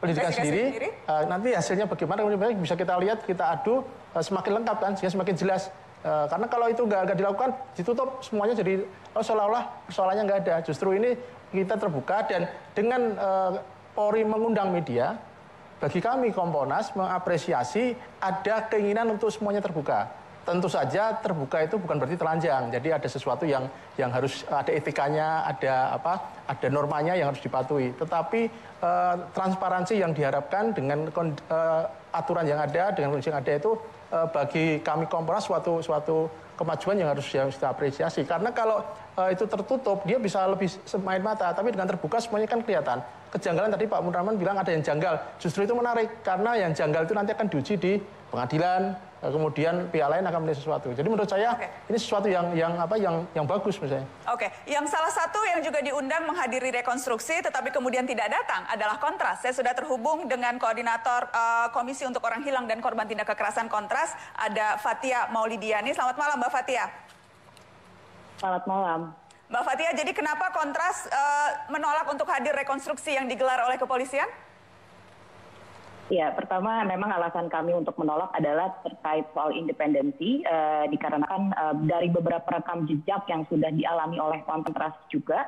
pendidikan sendiri. Nanti hasilnya bagaimana bisa kita lihat, kita adu semakin lengkap kan, sehingga semakin jelas. Karena kalau itu nggak dilakukan, ditutup semuanya jadi seolah-olah persoalannya nggak ada. Justru ini kita terbuka dan dengan Polri mengundang media. Bagi kami Kompolnas mengapresiasi ada keinginan untuk semuanya terbuka. Tentu saja terbuka itu bukan berarti telanjang. Jadi ada sesuatu yang harus ada etikanya, ada normanya yang harus dipatuhi. Tetapi transparansi yang diharapkan dengan aturan yang ada, dengan kondisi yang ada itu bagi kami Kompolnas suatu kemajuan yang harus kita apresiasi. Karena kalau itu tertutup, dia bisa lebih semain mata, tapi dengan terbuka semuanya kan kelihatan. Kejanggalan tadi Pak Munarman bilang ada yang janggal, justru itu menarik, karena yang janggal itu nanti akan diuji di pengadilan, kemudian pihak lain akan menilai sesuatu. Jadi menurut saya ini sesuatu yang bagus misalnya. Oke, yang salah satu yang juga diundang menghadiri rekonstruksi tetapi kemudian tidak datang adalah Kontras. Saya sudah terhubung dengan koordinator Komisi untuk Orang Hilang dan Korban Tindak Kekerasan Kontras, ada Fathia Maulidiani. Selamat malam Mbak Fathia. Selamat malam. Mbak Fathia, jadi kenapa Kontras menolak untuk hadir rekonstruksi yang digelar oleh kepolisian? Ya, pertama memang alasan kami untuk menolak adalah terkait soal independensi, dikarenakan dari beberapa rekam jejak yang sudah dialami oleh Kontras juga,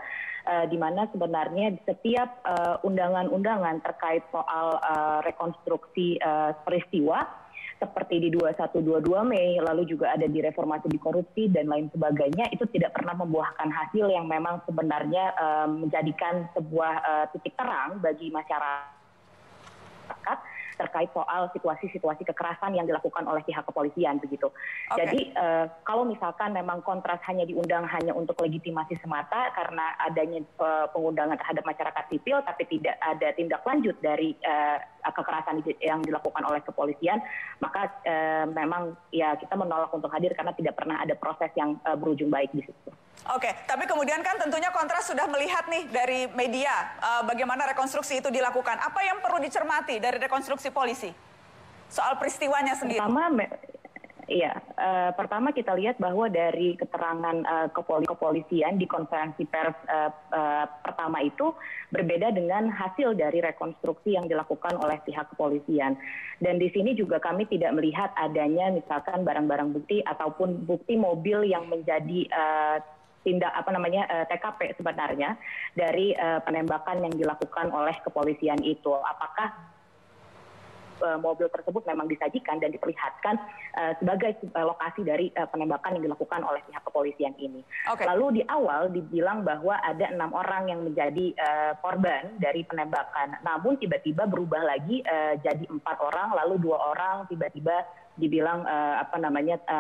di mana sebenarnya setiap undangan-undangan terkait soal rekonstruksi peristiwa, seperti di 2122 Mei, lalu juga ada di reformasi di korupsi dan lain sebagainya, itu tidak pernah membuahkan hasil yang memang sebenarnya menjadikan sebuah titik terang bagi masyarakat terkait soal situasi-situasi kekerasan yang dilakukan oleh pihak kepolisian begitu. Jadi kalau misalkan memang Kontras hanya diundang hanya untuk legitimasi semata karena adanya pengundangan terhadap masyarakat sipil tapi tidak ada tindak lanjut dari kekerasan yang dilakukan oleh kepolisian, maka memang ya kita menolak untuk hadir karena tidak pernah ada proses yang berujung baik di situ. Oke, tapi kemudian kan tentunya Kontras sudah melihat nih dari media bagaimana rekonstruksi itu dilakukan. Apa yang perlu dicermati dari rekonstruksi polisi soal peristiwanya sendiri? Pertama kita lihat bahwa dari keterangan kepolisian di konferensi pers pertama itu berbeda dengan hasil dari rekonstruksi yang dilakukan oleh pihak kepolisian. Dan di sini juga kami tidak melihat adanya misalkan barang-barang bukti ataupun bukti mobil yang menjadi TKP sebenarnya dari penembakan yang dilakukan oleh kepolisian itu. Apakah mobil tersebut memang disajikan dan diperlihatkan sebagai lokasi dari penembakan yang dilakukan oleh pihak kepolisian ini. Lalu di awal dibilang bahwa ada 6 orang yang menjadi korban dari penembakan, namun tiba-tiba berubah lagi jadi 4 orang, lalu 2 orang tiba-tiba dibilang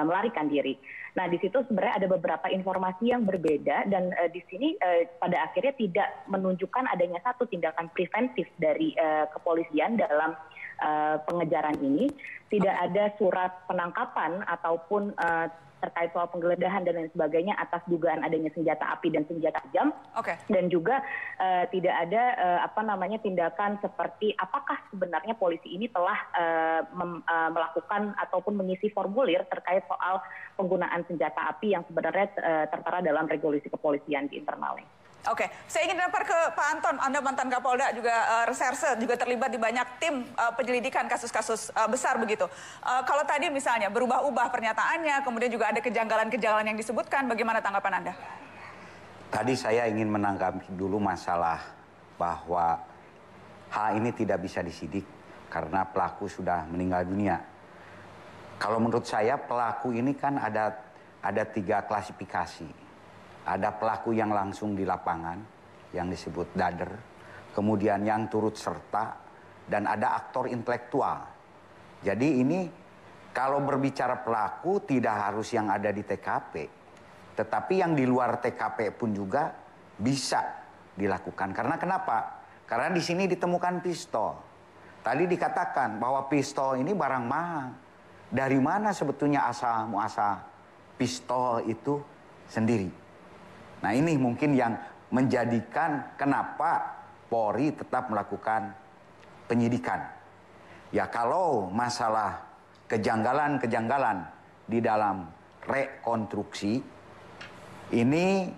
melarikan diri. Nah, di situ sebenarnya ada beberapa informasi yang berbeda dan di sini pada akhirnya tidak menunjukkan adanya satu tindakan preventif dari kepolisian dalam pengejaran ini. Tidak ada surat penangkapan ataupun terkait soal penggeledahan dan lain sebagainya atas dugaan adanya senjata api dan senjata tajam. Dan juga tidak ada tindakan seperti apakah sebenarnya polisi ini telah melakukan ataupun mengisi formulir terkait soal penggunaan senjata api yang sebenarnya tertera dalam regulasi kepolisian di internalnya. Oke, saya ingin lempar ke Pak Anton. Anda mantan Kapolda, juga reserse, juga terlibat di banyak tim penyelidikan kasus-kasus besar begitu. Kalau tadi misalnya berubah-ubah pernyataannya, kemudian juga ada kejanggalan-kejanggalan yang disebutkan, bagaimana tanggapan Anda? Tadi saya ingin menanggapi dulu masalah bahwa hal ini tidak bisa disidik karena pelaku sudah meninggal dunia. Kalau menurut saya pelaku ini kan ada 3 klasifikasi. Ada pelaku yang langsung di lapangan, yang disebut dader. Kemudian yang turut serta, dan ada aktor intelektual. Jadi ini kalau berbicara pelaku tidak harus yang ada di TKP. Tetapi yang di luar TKP pun juga bisa dilakukan. Karena kenapa? Karena di sini ditemukan pistol. Tadi dikatakan bahwa pistol ini barang mahal. Dari mana sebetulnya asal-muasal pistol itu sendiri? Nah, ini mungkin yang menjadikan kenapa Polri tetap melakukan penyidikan. Ya, kalau masalah kejanggalan-kejanggalan di dalam rekonstruksi, ini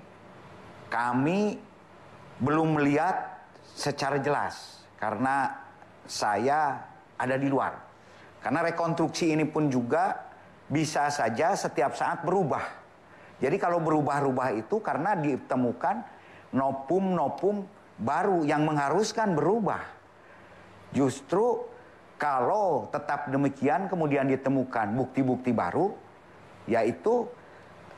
kami belum melihat secara jelas karena saya ada di luar. Karena rekonstruksi ini pun juga bisa saja setiap saat berubah. Jadi kalau berubah-ubah itu karena ditemukan nopum-nopum baru yang mengharuskan berubah. Justru kalau tetap demikian kemudian ditemukan bukti-bukti baru, yaitu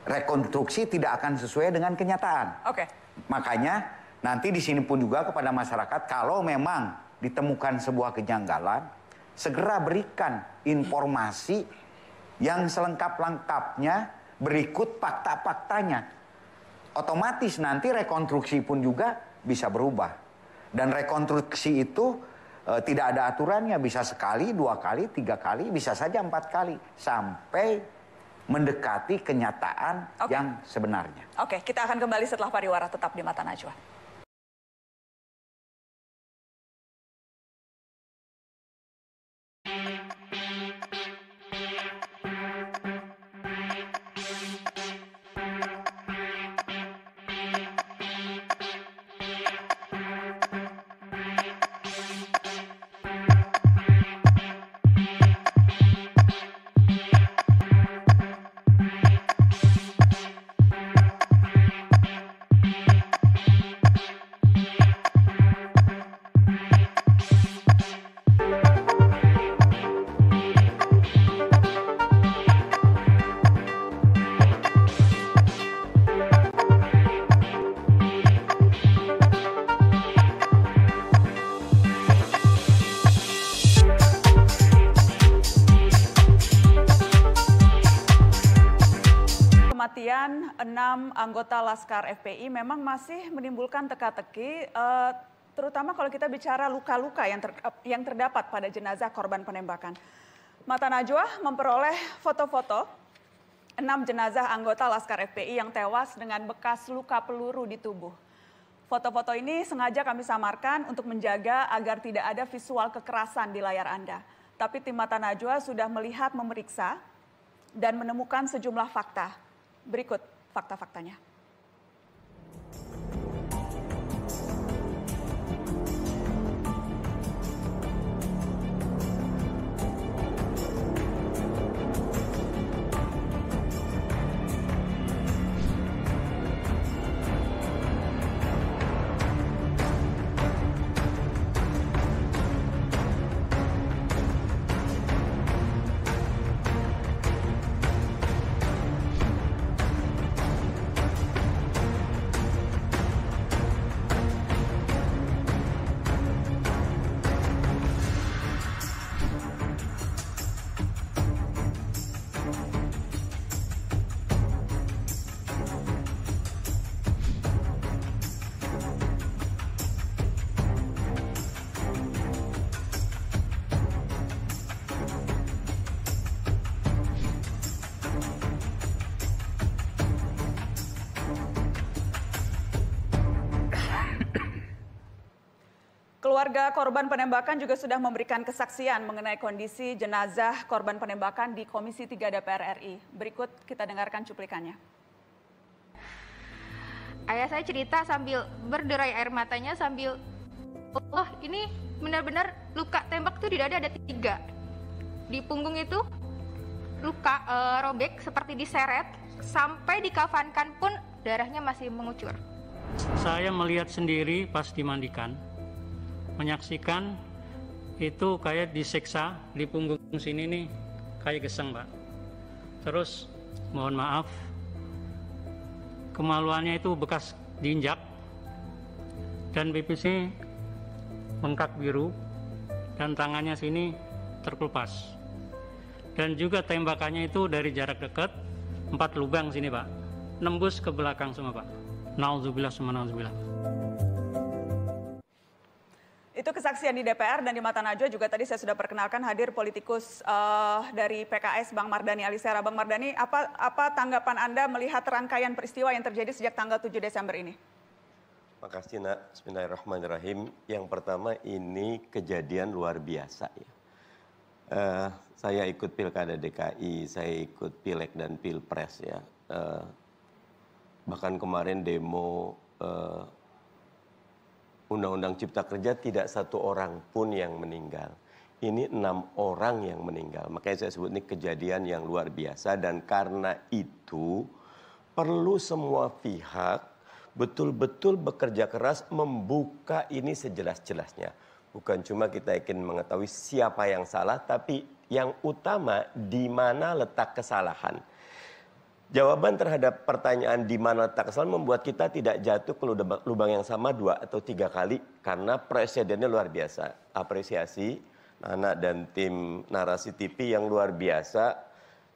rekonstruksi tidak akan sesuai dengan kenyataan. Makanya nanti di sini pun juga kepada masyarakat kalau memang ditemukan sebuah kejanggalan, segera berikan informasi yang selengkap-lengkapnya berikut fakta-faktanya. Otomatis nanti rekonstruksi pun juga bisa berubah. Dan rekonstruksi itu tidak ada aturannya, bisa sekali, 2 kali, 3 kali, bisa saja 4 kali. Sampai mendekati kenyataan yang sebenarnya. Oke, kita akan kembali setelah pariwara, tetap di Mata Najwa. Kematian 6 anggota Laskar FPI memang masih menimbulkan teka-teki, terutama kalau kita bicara luka-luka yang terdapat pada jenazah korban penembakan. Mata Najwa memperoleh foto-foto 6 jenazah anggota Laskar FPI yang tewas dengan bekas luka peluru di tubuh. Foto-foto ini sengaja kami samarkan untuk menjaga agar tidak ada visual kekerasan di layar Anda. Tapi tim Mata Najwa sudah melihat, memeriksa, dan menemukan sejumlah fakta. Berikut fakta-faktanya. Keluarga korban penembakan juga sudah memberikan kesaksian mengenai kondisi jenazah korban penembakan di Komisi 3 DPR RI. Berikut kita dengarkan cuplikannya. Ayah saya cerita sambil berderai air matanya sambil, oh ini benar-benar luka tembak tuh di dada ada 3. Di punggung itu luka robek seperti diseret, sampai dikafankan pun darahnya masih mengucur. Saya melihat sendiri pas dimandikan, menyaksikan itu kayak disiksa di punggung sini nih, kayak geseng Pak. Terus mohon maaf, kemaluannya itu bekas diinjak dan pipisnya bengkak biru dan tangannya sini terkelupas. Dan juga tembakannya itu dari jarak dekat 4 lubang sini Pak, nembus ke belakang semua Pak. Nauzubillah summa nauzubillah. Itu kesaksian di DPR dan di Mata Najwa juga tadi saya sudah perkenalkan hadir politikus dari PKS Bang Mardhani Alisera. Bang Mardhani, apa tanggapan Anda melihat rangkaian peristiwa yang terjadi sejak tanggal 7 Desember ini? Makasih Nak, bismillahirrahmanirrahim. Yang pertama ini kejadian luar biasa ya. Saya ikut Pilkada DKI, saya ikut Pileg dan Pilpres ya. Bahkan kemarin demo Undang-Undang Cipta Kerja tidak 1 orang pun yang meninggal. Ini 6 orang yang meninggal. Makanya saya sebut ini kejadian yang luar biasa. Dan karena itu perlu semua pihak betul-betul bekerja keras membuka ini sejelas-jelasnya. Bukan cuma kita ingin mengetahui siapa yang salah, tapi yang utama di mana letak kesalahan. Jawaban terhadap pertanyaan di mana letak kesalahan membuat kita tidak jatuh ke lubang yang sama 2 atau 3 kali karena presidennya luar biasa. Apresiasi Nana dan tim Narasi TV yang luar biasa.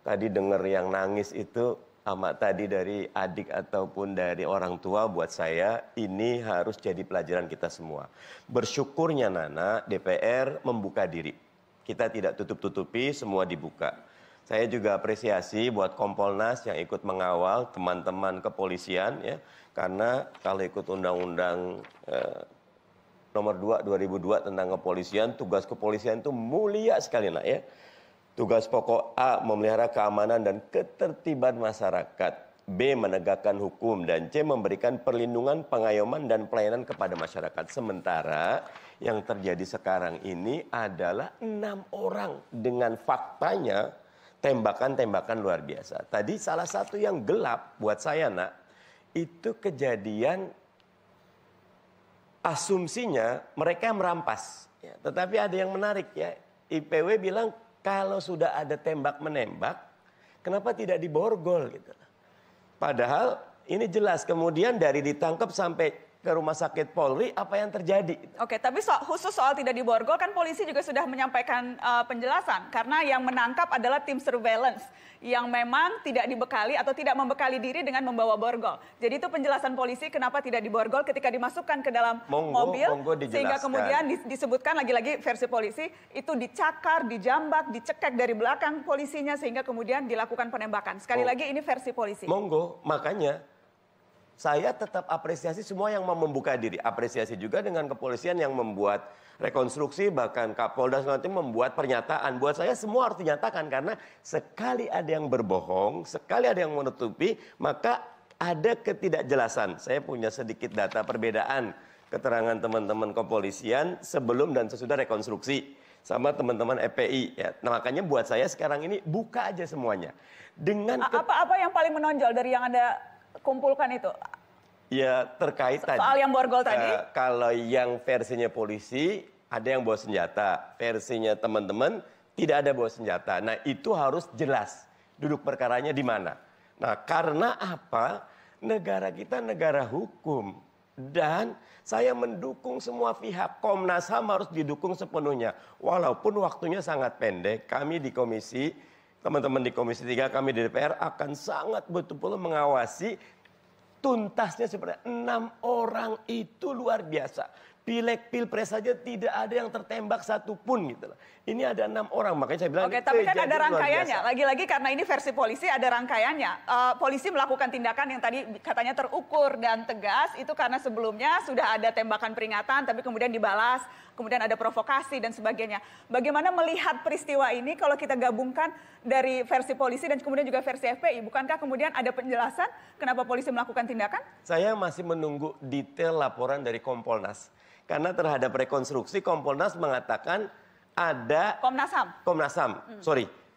Tadi dengar yang nangis itu amak tadi dari adik ataupun dari orang tua, buat saya ini harus jadi pelajaran kita semua. Bersyukurnya Nana, DPR membuka diri. Kita tidak tutup-tutupi, semua dibuka. Saya juga apresiasi buat Kompolnas yang ikut mengawal, teman-teman kepolisian ya, karena kalau ikut Undang-Undang nomor 2 2002 tentang kepolisian, tugas kepolisian itu mulia sekali nak ya. Tugas pokok A, memelihara keamanan dan ketertiban masyarakat. B, menegakkan hukum. Dan C, memberikan perlindungan, pengayoman, dan pelayanan kepada masyarakat. Sementara yang terjadi sekarang ini adalah 6 orang dengan faktanya tembakan-tembakan luar biasa. Tadi salah satu yang gelap buat saya nak, itu kejadian asumsinya mereka merampas. Ya, tetapi ada yang menarik ya, IPW bilang, kalau sudah ada tembak-menembak, kenapa tidak diborgol gitu. Padahal ini jelas kemudian dari ditangkap sampai ke rumah sakit Polri, apa yang terjadi? Oke, tapi khusus soal tidak diborgol kan polisi juga sudah menyampaikan penjelasan. Karena yang menangkap adalah tim surveillance yang memang tidak dibekali atau tidak membekali diri dengan membawa borgol. Jadi itu penjelasan polisi kenapa tidak diborgol ketika dimasukkan ke dalam mobil. Sehingga kemudian disebutkan lagi-lagi versi polisi, itu dicakar, dijambak, dicekek dari belakang polisinya sehingga kemudian dilakukan penembakan. Sekali lagi ini versi polisi. Monggo, makanya saya tetap apresiasi semua yang mau membuka diri. Apresiasi juga dengan kepolisian yang membuat rekonstruksi, bahkan Kapolda nanti membuat pernyataan. Buat saya semua harus dinyatakan karena sekali ada yang berbohong, sekali ada yang menutupi, maka ada ketidakjelasan. Saya punya sedikit data perbedaan keterangan teman-teman kepolisian sebelum dan sesudah rekonstruksi sama teman-teman FPI. Ya. Nah, makanya buat saya sekarang ini buka aja semuanya. Dengan apa yang paling menonjol dari yang Anda kumpulkan itu? Ya terkait tadi. Soal yang borgol tadi? Kalau yang versinya polisi, ada yang bawa senjata. Versinya teman-teman, tidak ada bawa senjata. Nah itu harus jelas. Duduk perkaranya di mana. Nah karena apa? Negara kita negara hukum. Dan saya mendukung semua pihak. Komnas HAM harus didukung sepenuhnya. Walaupun waktunya sangat pendek, kami di komisi, teman-teman di Komisi 3, kami di DPR akan sangat betul-betul mengawasi tuntasnya seperti 6 orang itu luar biasa. Pileg pilpres saja tidak ada yang tertembak satupun gitu loh. Ini ada 6 orang, makanya saya bilang. Oke, tapi kan ada rangkaiannya. Lagi-lagi karena ini versi polisi ada rangkaiannya. Polisi melakukan tindakan yang tadi katanya terukur dan tegas itu karena sebelumnya sudah ada tembakan peringatan, tapi kemudian dibalas. Kemudian ada provokasi dan sebagainya. Bagaimana melihat peristiwa ini kalau kita gabungkan dari versi polisi dan kemudian juga versi FPI? Bukankah kemudian ada penjelasan kenapa polisi melakukan tindakan? Saya masih menunggu detail laporan dari Kompolnas. Karena terhadap rekonstruksi Kompolnas mengatakan ada... Komnas HAM?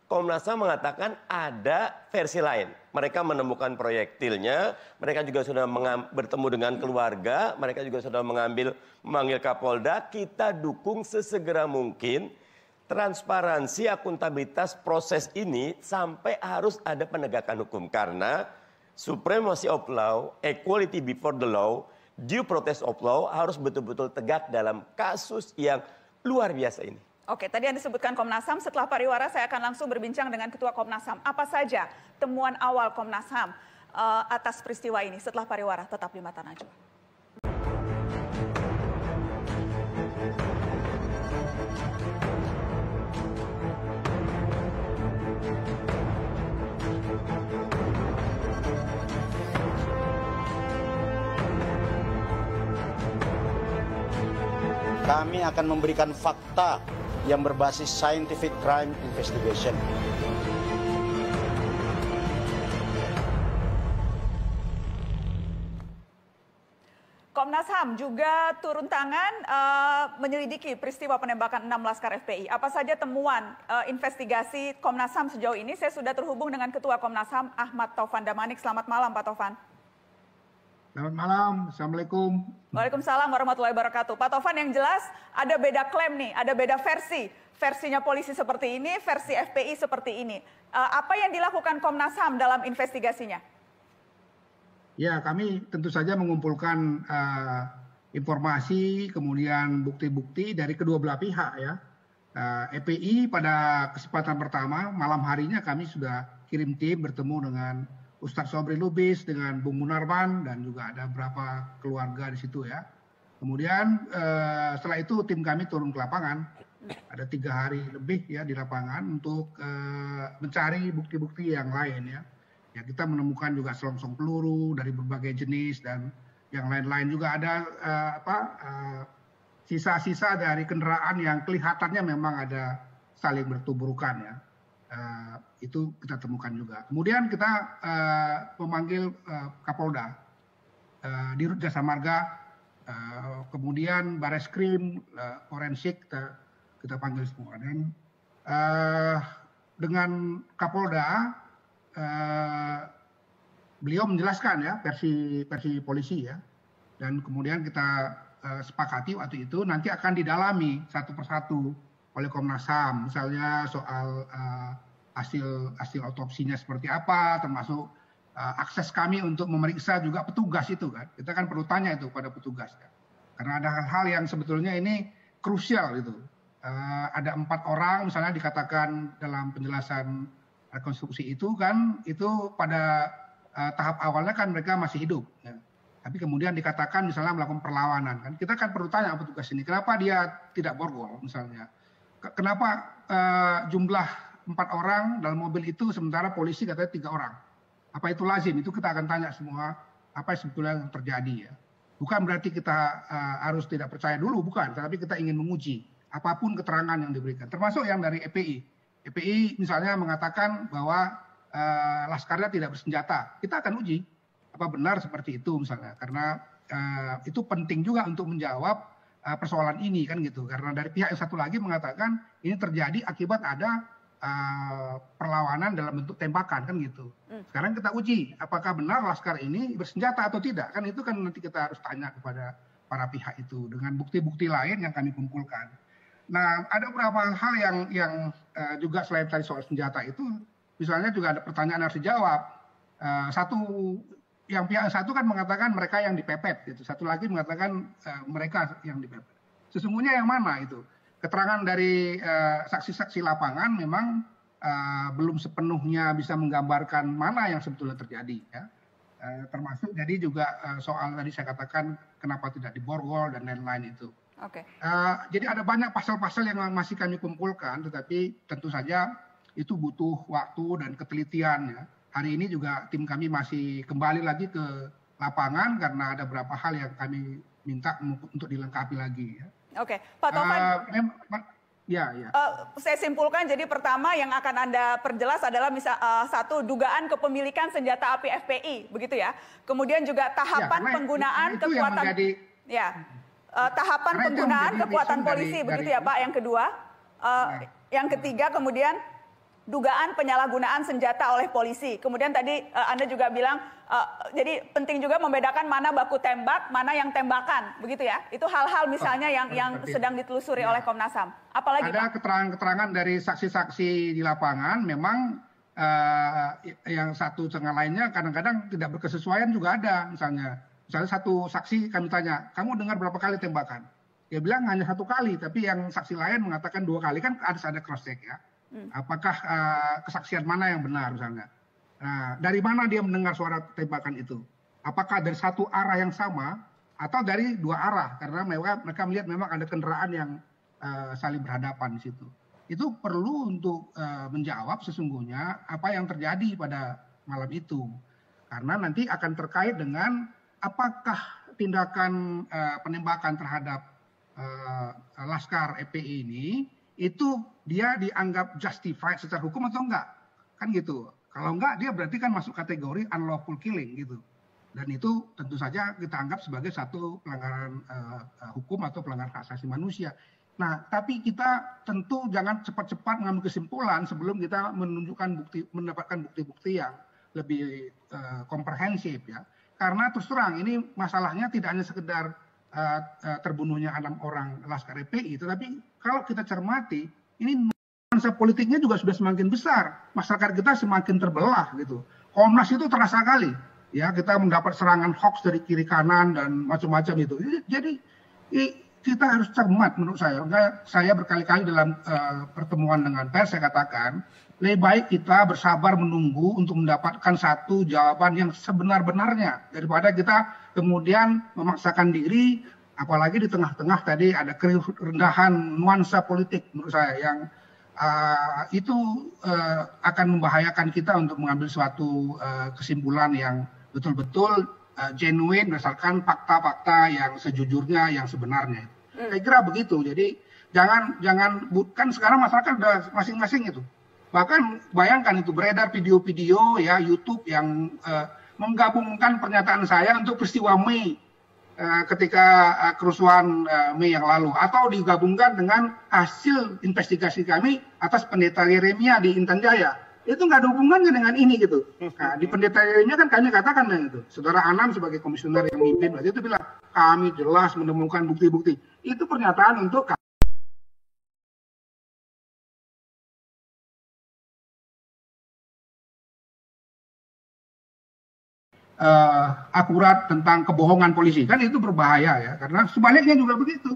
Komnas HAM mengatakan ada versi lain. Mereka menemukan proyektilnya, mereka juga sudah bertemu dengan keluarga, mereka juga sudah memanggil Kapolda. Kita dukung sesegera mungkin transparansi, akuntabilitas proses ini sampai harus ada penegakan hukum. Karena supremacy of law, equality before the law, due process of law harus betul-betul tegak dalam kasus yang luar biasa ini. Oke, tadi Anda sebutkan Komnas HAM. Setelah pariwara saya akan langsung berbincang dengan Ketua Komnas HAM. Apa saja temuan awal Komnas HAM atas peristiwa ini? Setelah pariwara, tetap di Mata Najwa. Kami akan memberikan fakta yang berbasis scientific crime investigation. Komnas HAM juga turun tangan menyelidiki peristiwa penembakan 6 laskar FPI. Apa saja temuan investigasi Komnas HAM sejauh ini? Saya sudah terhubung dengan Ketua Komnas HAM Ahmad Taufan Damanik. Selamat malam Pak Taufan. Selamat malam, Assalamualaikum. Waalaikumsalam warahmatullahi wabarakatuh. Pak Taufan, yang jelas ada beda klaim nih, ada beda versi. Versinya polisi seperti ini, versi FPI seperti ini. Apa yang dilakukan Komnas HAM dalam investigasinya? Ya, kami tentu saja mengumpulkan informasi, kemudian bukti-bukti dari kedua belah pihak ya. FPI pada kesempatan pertama, malam harinya kami sudah kirim tim bertemu dengan Ustadz Sobri Lubis dengan Bung Munarman dan juga ada beberapa keluarga di situ ya. Kemudian setelah itu tim kami turun ke lapangan, ada 3 hari lebih ya di lapangan untuk mencari bukti-bukti yang lain ya. Ya kita menemukan juga selongsong peluru dari berbagai jenis dan yang lain-lain juga ada sisa-sisa dari kendaraan yang kelihatannya memang ada saling bertuburukan ya. Itu kita temukan juga. Kemudian kita memanggil Kapolda, Dirut Jasa Marga, kemudian Bareskrim, Forensik kita panggil semua. Dan dengan Kapolda beliau menjelaskan ya versi polisi ya. Dan kemudian kita sepakati waktu itu nanti akan didalami satu persatu oleh Komnas HAM, misalnya soal hasil otopsinya seperti apa, termasuk akses kami untuk memeriksa juga petugas itu kan. Kita kan perlu tanya itu pada petugas kan. Karena ada hal-hal yang sebetulnya ini krusial gitu. Ada 4 orang misalnya dikatakan dalam penjelasan rekonstruksi itu kan, itu pada tahap awalnya kan mereka masih hidup. Ya. Tapi kemudian dikatakan misalnya melakukan perlawanan kan. Kita kan perlu tanya petugas ini, kenapa dia tidak borgol misalnya. Kenapa jumlah 4 orang dalam mobil itu sementara polisi katanya 3 orang. Apa itu lazim? Itu kita akan tanya semua apa sebetulnya yang terjadi ya. Bukan berarti kita harus tidak percaya dulu, bukan. Tapi kita ingin menguji apapun keterangan yang diberikan. Termasuk yang dari EPI. EPI misalnya mengatakan bahwa Laskarnya tidak bersenjata. Kita akan uji apa benar seperti itu misalnya. Karena itu penting juga untuk menjawab persoalan ini kan gitu. Karena dari pihak yang satu lagi mengatakan ini terjadi akibat ada perlawanan dalam bentuk tembakan kan gitu. Sekarang kita uji apakah benar Laskar ini bersenjata atau tidak. Kan itu kan nanti kita harus tanya kepada para pihak itu dengan bukti-bukti lain yang kami kumpulkan. Nah, ada beberapa hal yang juga selain tadi soal senjata itu, misalnya juga ada pertanyaan harus dijawab. Pihak satu kan mengatakan mereka yang dipepet gitu. Satu lagi mengatakan mereka yang dipepet. Sesungguhnya yang mana itu? Keterangan dari saksi-saksi lapangan memang belum sepenuhnya bisa menggambarkan mana yang sebetulnya terjadi ya. Termasuk jadi juga soal tadi saya katakan kenapa tidak diborgol dan lain-lain itu. Oke. Jadi ada banyak pasal-pasal yang masih kami kumpulkan, tetapi tentu saja itu butuh waktu dan ketelitian ya. Hari ini juga tim kami masih kembali lagi ke lapangan karena ada beberapa hal yang kami minta untuk dilengkapi lagi ya. Oke, Pak Taufan. Ya. Saya simpulkan jadi pertama yang akan Anda perjelas adalah satu dugaan kepemilikan senjata api FPI, begitu ya. Kemudian juga tahapan penggunaan kekuatan tahapan penggunaan kekuatan polisi, begitu ya Pak. Yang kedua, yang ketiga kemudian dugaan penyalahgunaan senjata oleh polisi. Kemudian tadi Anda juga bilang, jadi penting juga membedakan mana baku tembak, mana yang tembakan, begitu ya? Itu hal-hal misalnya yang sedang ditelusuri oleh Komnas HAM. Apalagi ada keterangan-keterangan dari saksi-saksi di lapangan, memang yang satu dengan lainnya kadang-kadang tidak berkesesuaian juga ada. Misalnya satu saksi kami tanya, kamu dengar berapa kali tembakan? Dia bilang hanya 1 kali, tapi yang saksi lain mengatakan 2 kali, kan harus ada cross check ya. Apakah kesaksian mana yang benar misalnya? Nah, dari mana dia mendengar suara tembakan itu? Apakah dari satu arah yang sama atau dari 2 arah? Karena mereka melihat memang ada kendaraan yang saling berhadapan di situ. Itu perlu untuk menjawab sesungguhnya apa yang terjadi pada malam itu. Karena nanti akan terkait dengan apakah tindakan penembakan terhadap Laskar FPI ini itu dia dianggap justified secara hukum atau enggak, kan gitu. Kalau enggak, dia berarti kan masuk kategori unlawful killing gitu. Dan itu tentu saja kita anggap sebagai satu pelanggaran hukum atau pelanggaran hak asasi manusia. Nah, tapi kita tentu jangan cepat-cepat mengambil kesimpulan sebelum kita mendapatkan bukti-bukti yang lebih komprehensif ya. Karena terus terang ini masalahnya tidak hanya sekedar terbunuhnya 6 orang Laskar FPI, tetapi kalau kita cermati, ini nuansa politiknya juga sudah semakin besar. Masyarakat kita semakin terbelah gitu. Komnas itu terasa kali. Ya, kita mendapat serangan hoax dari kiri kanan dan macam-macam itu. Jadi kita harus cermat menurut saya. Saya berkali-kali dalam pertemuan dengan pers saya katakan, lebih baik kita bersabar menunggu untuk mendapatkan satu jawaban yang sebenar-benarnya daripada kita kemudian memaksakan diri, apalagi di tengah-tengah tadi ada kerendahan nuansa politik menurut saya yang itu akan membahayakan kita untuk mengambil suatu kesimpulan yang betul-betul genuine berdasarkan fakta-fakta yang sejujurnya, yang sebenarnya. Saya kira begitu. Jadi jangan kan sekarang masyarakat udah masing-masing itu. Bahkan bayangkan itu beredar video-video ya YouTube yang menggabungkan pernyataan saya untuk peristiwa Mei ketika kerusuhan Mei yang lalu, atau digabungkan dengan hasil investigasi kami atas Pendeta Yeremia di Intan Jaya. Itu nggak ada hubungannya dengan ini gitu. Nah, di Pendeta Yeremia kan kami katakan dengan itu. Saudara Anam sebagai komisioner yang memimpin waktu itu bilang kami jelas menemukan bukti-bukti. Itu pernyataan untuk akurat tentang kebohongan polisi. Kan itu berbahaya ya, karena sebaliknya juga begitu.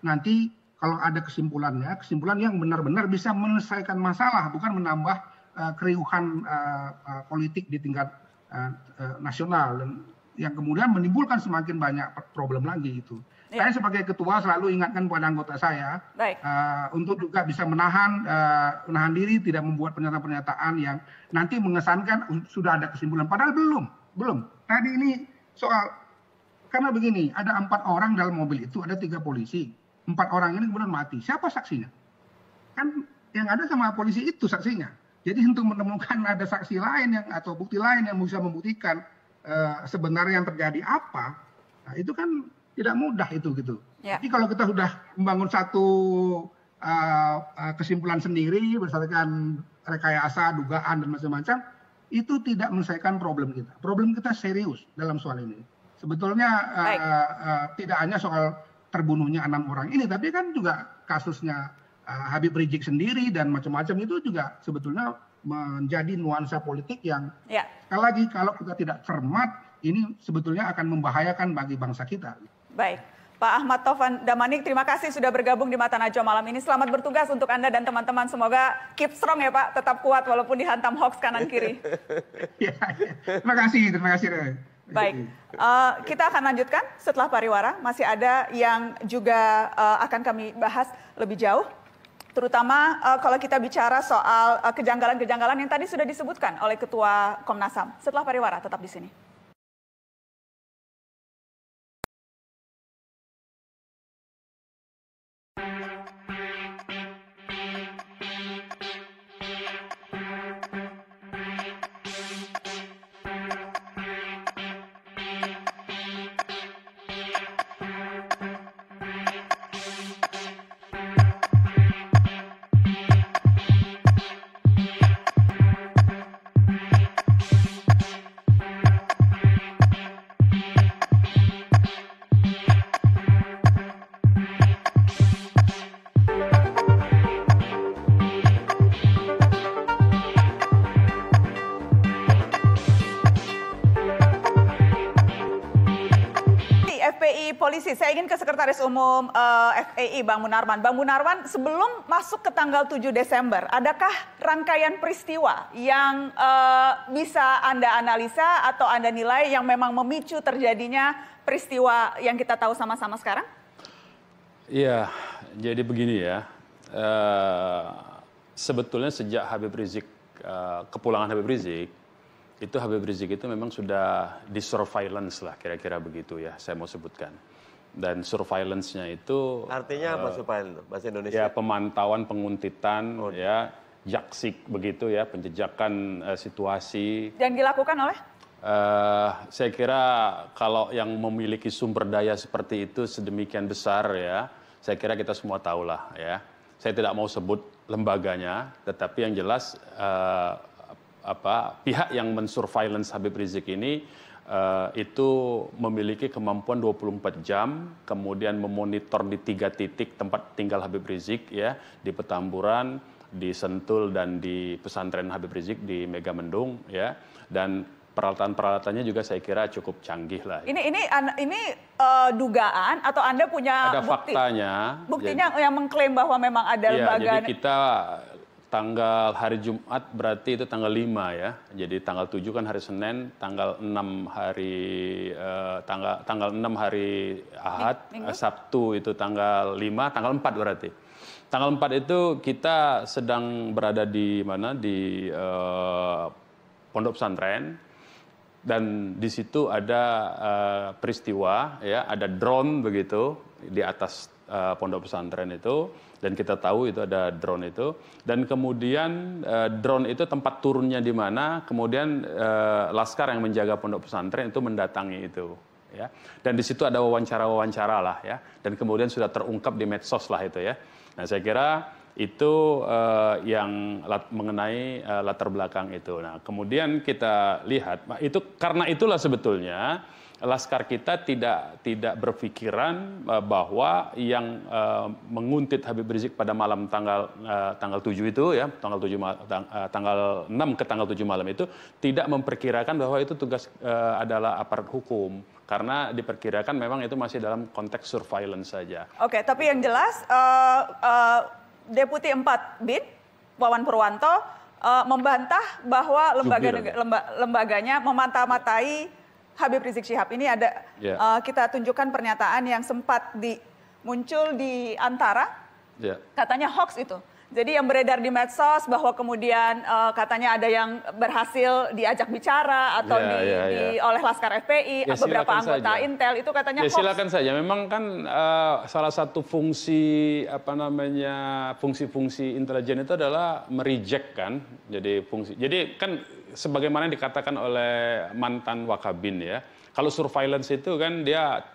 Nanti kalau ada kesimpulannya, kesimpulan yang benar-benar bisa menyelesaikan masalah, bukan menambah keriuhan politik di tingkat nasional, dan yang kemudian menimbulkan semakin banyak problem lagi itu. Ya. Saya sebagai ketua selalu ingatkan kepada anggota saya untuk juga bisa menahan diri, tidak membuat pernyataan-pernyataan yang nanti mengesankan sudah ada kesimpulan. Padahal belum. Tadi ini soal, karena begini, ada 4 orang dalam mobil itu, ada 3 polisi. 4 orang ini kemudian mati. Siapa saksinya? Kan yang ada sama polisi itu saksinya. Jadi untuk menemukan ada saksi lain yang atau bukti lain yang bisa membuktikan sebenarnya yang terjadi apa, nah itu kan tidak mudah itu gitu. Ya. Jadi kalau kita sudah membangun satu kesimpulan sendiri berdasarkan rekayasa, dugaan dan macam-macam, itu tidak menyelesaikan problem kita. Problem kita serius dalam soal ini. Sebetulnya tidak hanya soal terbunuhnya 6 orang ini, tapi kan juga kasusnya Habib Rizik sendiri dan macam-macam itu juga sebetulnya menjadi nuansa politik yang sekali lagi kalau kita tidak cermat, ini sebetulnya akan membahayakan bagi bangsa kita. Baik, Pak Ahmad Taufan Damanik, terima kasih sudah bergabung di Mata Najwa malam ini. Selamat bertugas untuk Anda dan teman-teman. Semoga keep strong ya Pak, tetap kuat walaupun dihantam hoax kanan kiri. Terima kasih. Baik, kita akan lanjutkan setelah pariwara. Masih ada yang juga akan kami bahas lebih jauh. Terutama kalau kita bicara soal kejanggalan-kejanggalan yang tadi sudah disebutkan oleh Ketua Komnas HAM. Setelah pariwara, tetap di sini. Polisi, saya ingin ke Sekretaris Umum FPI, Bang Munarman. Bang Munarman, sebelum masuk ke tanggal 7 Desember, adakah rangkaian peristiwa yang bisa Anda analisa atau Anda nilai yang memang memicu terjadinya peristiwa yang kita tahu sama-sama sekarang? Iya, jadi begini ya. Sebetulnya sejak Habib Rizik, kepulangan Habib Rizik, itu Habib Rizik itu memang sudah di surveillance lah, kira-kira begitu ya, saya mau sebutkan. Dan surveillance-nya itu artinya apa surveillance bahasa Indonesia? Ya pemantauan, penguntitan, ya jaksik begitu ya, penjejakan situasi. Dan dilakukan oleh? Saya kira kalau yang memiliki sumber daya seperti itu sedemikian besar ya, saya kira kita semua tahulah ya. Saya tidak mau sebut lembaganya, tetapi yang jelas pihak yang mensurveillance Habib Rizik ini itu memiliki kemampuan 24 jam, kemudian memonitor di 3 titik tempat tinggal Habib Rizik, ya, di Petamburan, di Sentul, dan di pesantren Habib Rizik di Megamendung, ya, dan peralatan-peralatannya juga saya kira cukup canggih lah. Ini dugaan atau Anda punya ada bukti? Faktanya. Buktinya yang mengklaim bahwa memang ada lembaga. Jadi kita tanggal hari Jumat berarti itu tanggal 5 ya. Jadi tanggal 7 kan hari Senin, tanggal 6 hari tanggal 6 hari Ahad, Sabtu itu tanggal 5, tanggal 4 berarti. Tanggal 4 itu kita sedang berada di mana? Di pondok pesantren, dan di situ ada peristiwa, ya, ada drone begitu di atas pondok pesantren itu, dan kita tahu itu ada drone itu, dan kemudian drone itu tempat turunnya di mana, kemudian laskar yang menjaga pondok pesantren itu mendatangi itu, ya, dan di situ ada wawancara lah, ya, dan kemudian sudah terungkap di medsos lah itu, ya. Nah, saya kira itu yang mengenai latar belakang itu. Nah, kemudian kita lihat, itu karena itulah sebetulnya laskar kita tidak berpikiran bahwa yang menguntit Habib Rizik pada malam tanggal 7 itu, ya, tanggal 6 ke tanggal 7 malam itu tidak memperkirakan bahwa itu tugas adalah aparat hukum, karena diperkirakan memang itu masih dalam konteks surveillance saja. Oke, tapi yang jelas Deputi 4 BIN Wawan Purwanto membantah bahwa lembaganya memata-matai Habib Rizik Syihab. Ini ada kita tunjukkan pernyataan yang sempat muncul di Antara, katanya hoax itu. Jadi yang beredar di medsos bahwa kemudian katanya ada yang berhasil diajak bicara atau oleh Laskar FPI, beberapa anggota saja. Intel itu katanya hoax. Silakan saja. Memang kan salah satu fungsi fungsi intelijen itu adalah mereject kan. Jadi kan sebagaimana dikatakan oleh mantan Wakabin, ya. Kalau surveillance itu kan dia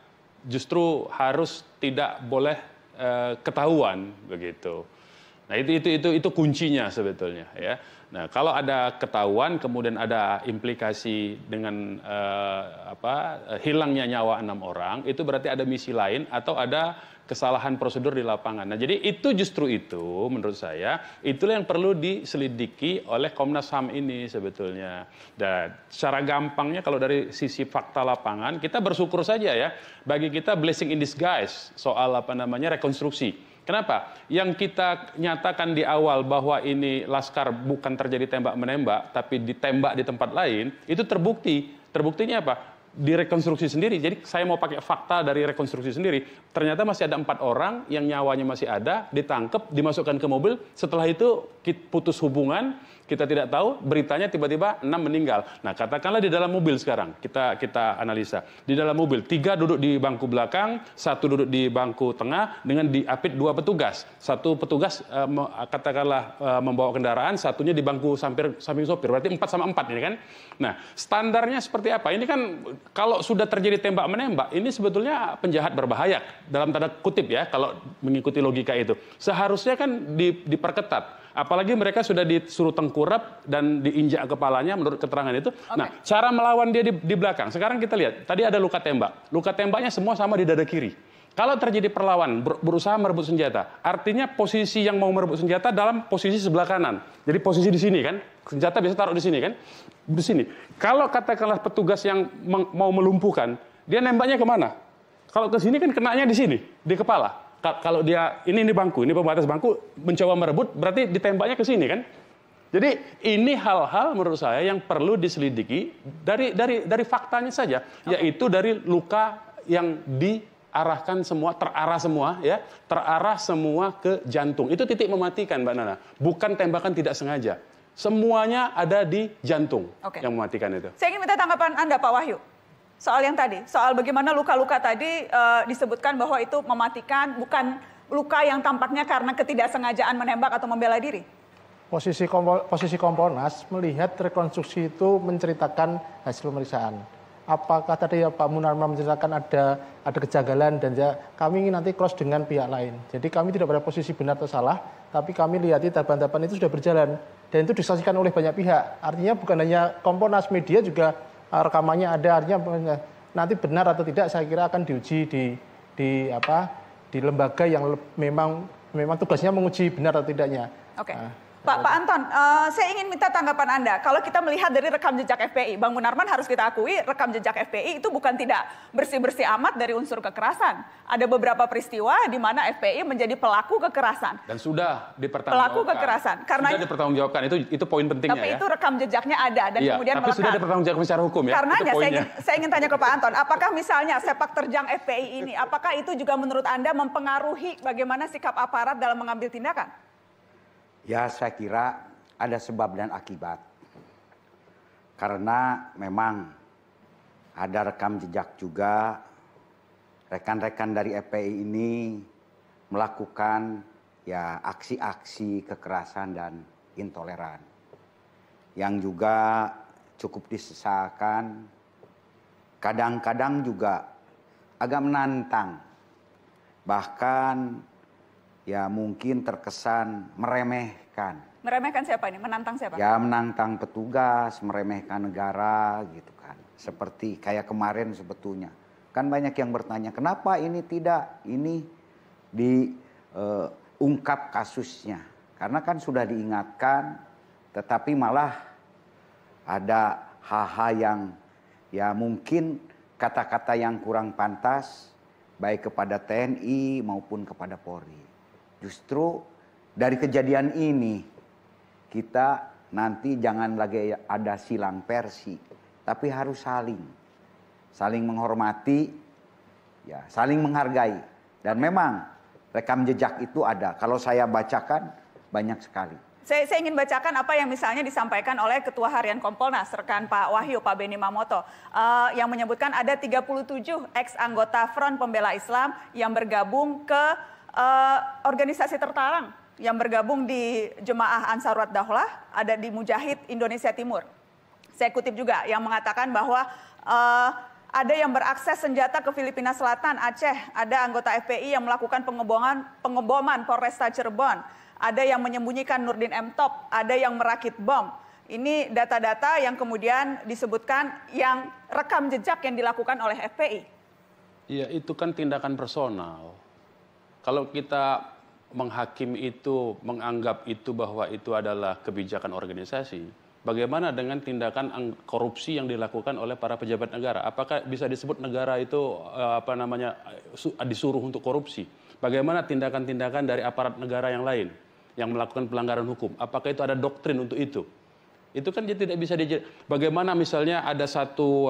justru harus tidak boleh ketahuan begitu. Nah, itu kuncinya sebetulnya, ya. Nah, kalau ada ketahuan kemudian ada implikasi dengan hilangnya nyawa 6 orang, itu berarti ada misi lain atau ada kesalahan prosedur di lapangan. Nah, jadi itu menurut saya itulah yang perlu diselidiki oleh Komnas HAM ini sebetulnya. Dan secara gampangnya kalau dari sisi fakta lapangan kita bersyukur saja, ya. Bagi kita blessing in disguise soal rekonstruksi. Kenapa? Yang kita nyatakan di awal bahwa ini laskar bukan terjadi tembak-menembak, tapi ditembak di tempat lain, itu terbukti. Terbuktinya apa? Di rekonstruksi sendiri. Jadi saya mau pakai fakta dari rekonstruksi sendiri. Ternyata masih ada 4 orang yang nyawanya masih ada, ditangkap, dimasukkan ke mobil. Setelah itu putus hubungan, kita tidak tahu, beritanya tiba-tiba 6 meninggal. Nah, katakanlah di dalam mobil sekarang, kita analisa. Di dalam mobil, 3 duduk di bangku belakang, 1 duduk di bangku tengah, dengan diapit 2 petugas. 1 petugas katakanlah membawa kendaraan, satunya di bangku samping sopir. Berarti 4 sama 4 ini kan. Nah, standarnya seperti apa? Ini kan kalau sudah terjadi tembak-menembak, ini sebetulnya penjahat berbahaya, dalam tanda kutip, ya, kalau mengikuti logika itu. Seharusnya kan diperketat. Apalagi mereka sudah disuruh tengkurap dan diinjak kepalanya menurut keterangan itu. Okay. Nah, cara melawan dia di belakang. Sekarang kita lihat, tadi ada luka tembak. Luka tembaknya semua sama di dada kiri. Kalau terjadi perlawanan, berusaha merebut senjata, artinya posisi yang mau merebut senjata dalam posisi sebelah kanan. Jadi posisi di sini kan, senjata biasa taruh di sini kan, di sini. Kalau katakanlah petugas yang mau melumpuhkan, dia nembaknya kemana? Kalau ke sini kan kenanya di sini, di kepala. Kalau dia ini bangku, ini pembatas bangku, mencoba merebut, berarti ditembaknya ke sini kan? Jadi ini hal-hal menurut saya yang perlu diselidiki dari faktanya saja, yaitu dari luka yang terarah semua ke jantung. Itu titik mematikan, Mbak Nana. Bukan tembakan tidak sengaja. Semuanya ada di jantung yang mematikan itu. Saya ingin minta tanggapan Anda, Pak Wahyu. Soal yang tadi, soal bagaimana luka-luka tadi disebutkan bahwa itu mematikan, bukan luka yang tampaknya karena ketidaksengajaan menembak atau membela diri. Posisi Kompolnas melihat rekonstruksi itu menceritakan hasil pemeriksaan. Apakah tadi Pak Munarman menceritakan ada kejanggalan dan kami ingin nanti cross dengan pihak lain. Jadi kami tidak pada posisi benar atau salah, tapi kami lihat tahapan-tahapan itu sudah berjalan dan itu disaksikan oleh banyak pihak. Artinya bukan hanya Kompolnas, media juga rekamannya ada, artinya nanti benar atau tidak saya kira akan diuji di lembaga yang memang tugasnya menguji benar atau tidaknya. Oke. Pak Anton, saya ingin minta tanggapan Anda. Kalau kita melihat dari rekam jejak FPI, Bang Munarman harus kita akui rekam jejak FPI itu bukan tidak bersih-bersih amat dari unsur kekerasan. Ada beberapa peristiwa di mana FPI menjadi pelaku kekerasan. Dan sudah dipertanggungjawabkan. Pelaku kekerasan. Karena sudah dipertanggungjawabkan, itu poin pentingnya. Tapi itu rekam jejaknya ada dan kemudian tapi sudah dipertanggungjawabkan secara hukum ya. Karenanya saya ingin tanya ke Pak Anton, apakah misalnya sepak terjang FPI ini, apakah itu juga menurut Anda mempengaruhi bagaimana sikap aparat dalam mengambil tindakan? Ya, saya kira ada sebab dan akibat. Karena memang ada rekam jejak juga, rekan-rekan dari FPI ini melakukan ya aksi-aksi kekerasan dan intoleran. Yang juga cukup disesalkan, kadang-kadang juga agak menantang. Bahkan ya mungkin terkesan meremehkan. Meremehkan siapa ini? Menantang siapa? Ya menantang petugas, meremehkan negara gitu kan. Seperti kayak kemarin sebetulnya. Kan banyak yang bertanya, kenapa ini tidak? Ini diungkap kasusnya. Karena kan sudah diingatkan, tetapi malah ada hal-hal yang ya mungkin kata-kata yang kurang pantas, baik kepada TNI maupun kepada Polri. Justru dari kejadian ini kita nanti jangan lagi ada silang versi, tapi harus saling menghormati, ya saling menghargai. Dan memang rekam jejak itu ada. Kalau saya bacakan banyak sekali. Saya ingin bacakan apa yang misalnya disampaikan oleh Ketua Harian Kompolnas, rekan Pak Wahyu, Pak Beni Mamoto, yang menyebutkan ada 37 ex-anggota Front Pembela Islam yang bergabung ke organisasi terlarang yang bergabung di Jemaah Ansarut Daulah, ada di Mujahid Indonesia Timur. Saya kutip juga yang mengatakan bahwa ada yang berakses senjata ke Filipina Selatan, Aceh, ada anggota FPI yang melakukan pengeboman Polresta Cirebon, ada yang menyembunyikan Nurdin M. Top, ada yang merakit bom. Ini data-data yang kemudian disebutkan yang rekam jejak yang dilakukan oleh FPI. Iya, itu kan tindakan personal. Kalau kita menghakimi itu, menganggap itu bahwa itu adalah kebijakan organisasi, bagaimana dengan tindakan korupsi yang dilakukan oleh para pejabat negara? Apakah bisa disebut negara itu disuruh untuk korupsi? Bagaimana tindakan-tindakan dari aparat negara yang lain yang melakukan pelanggaran hukum? Apakah itu ada doktrin untuk itu? Itu kan dia tidak bisa bagaimana misalnya ada satu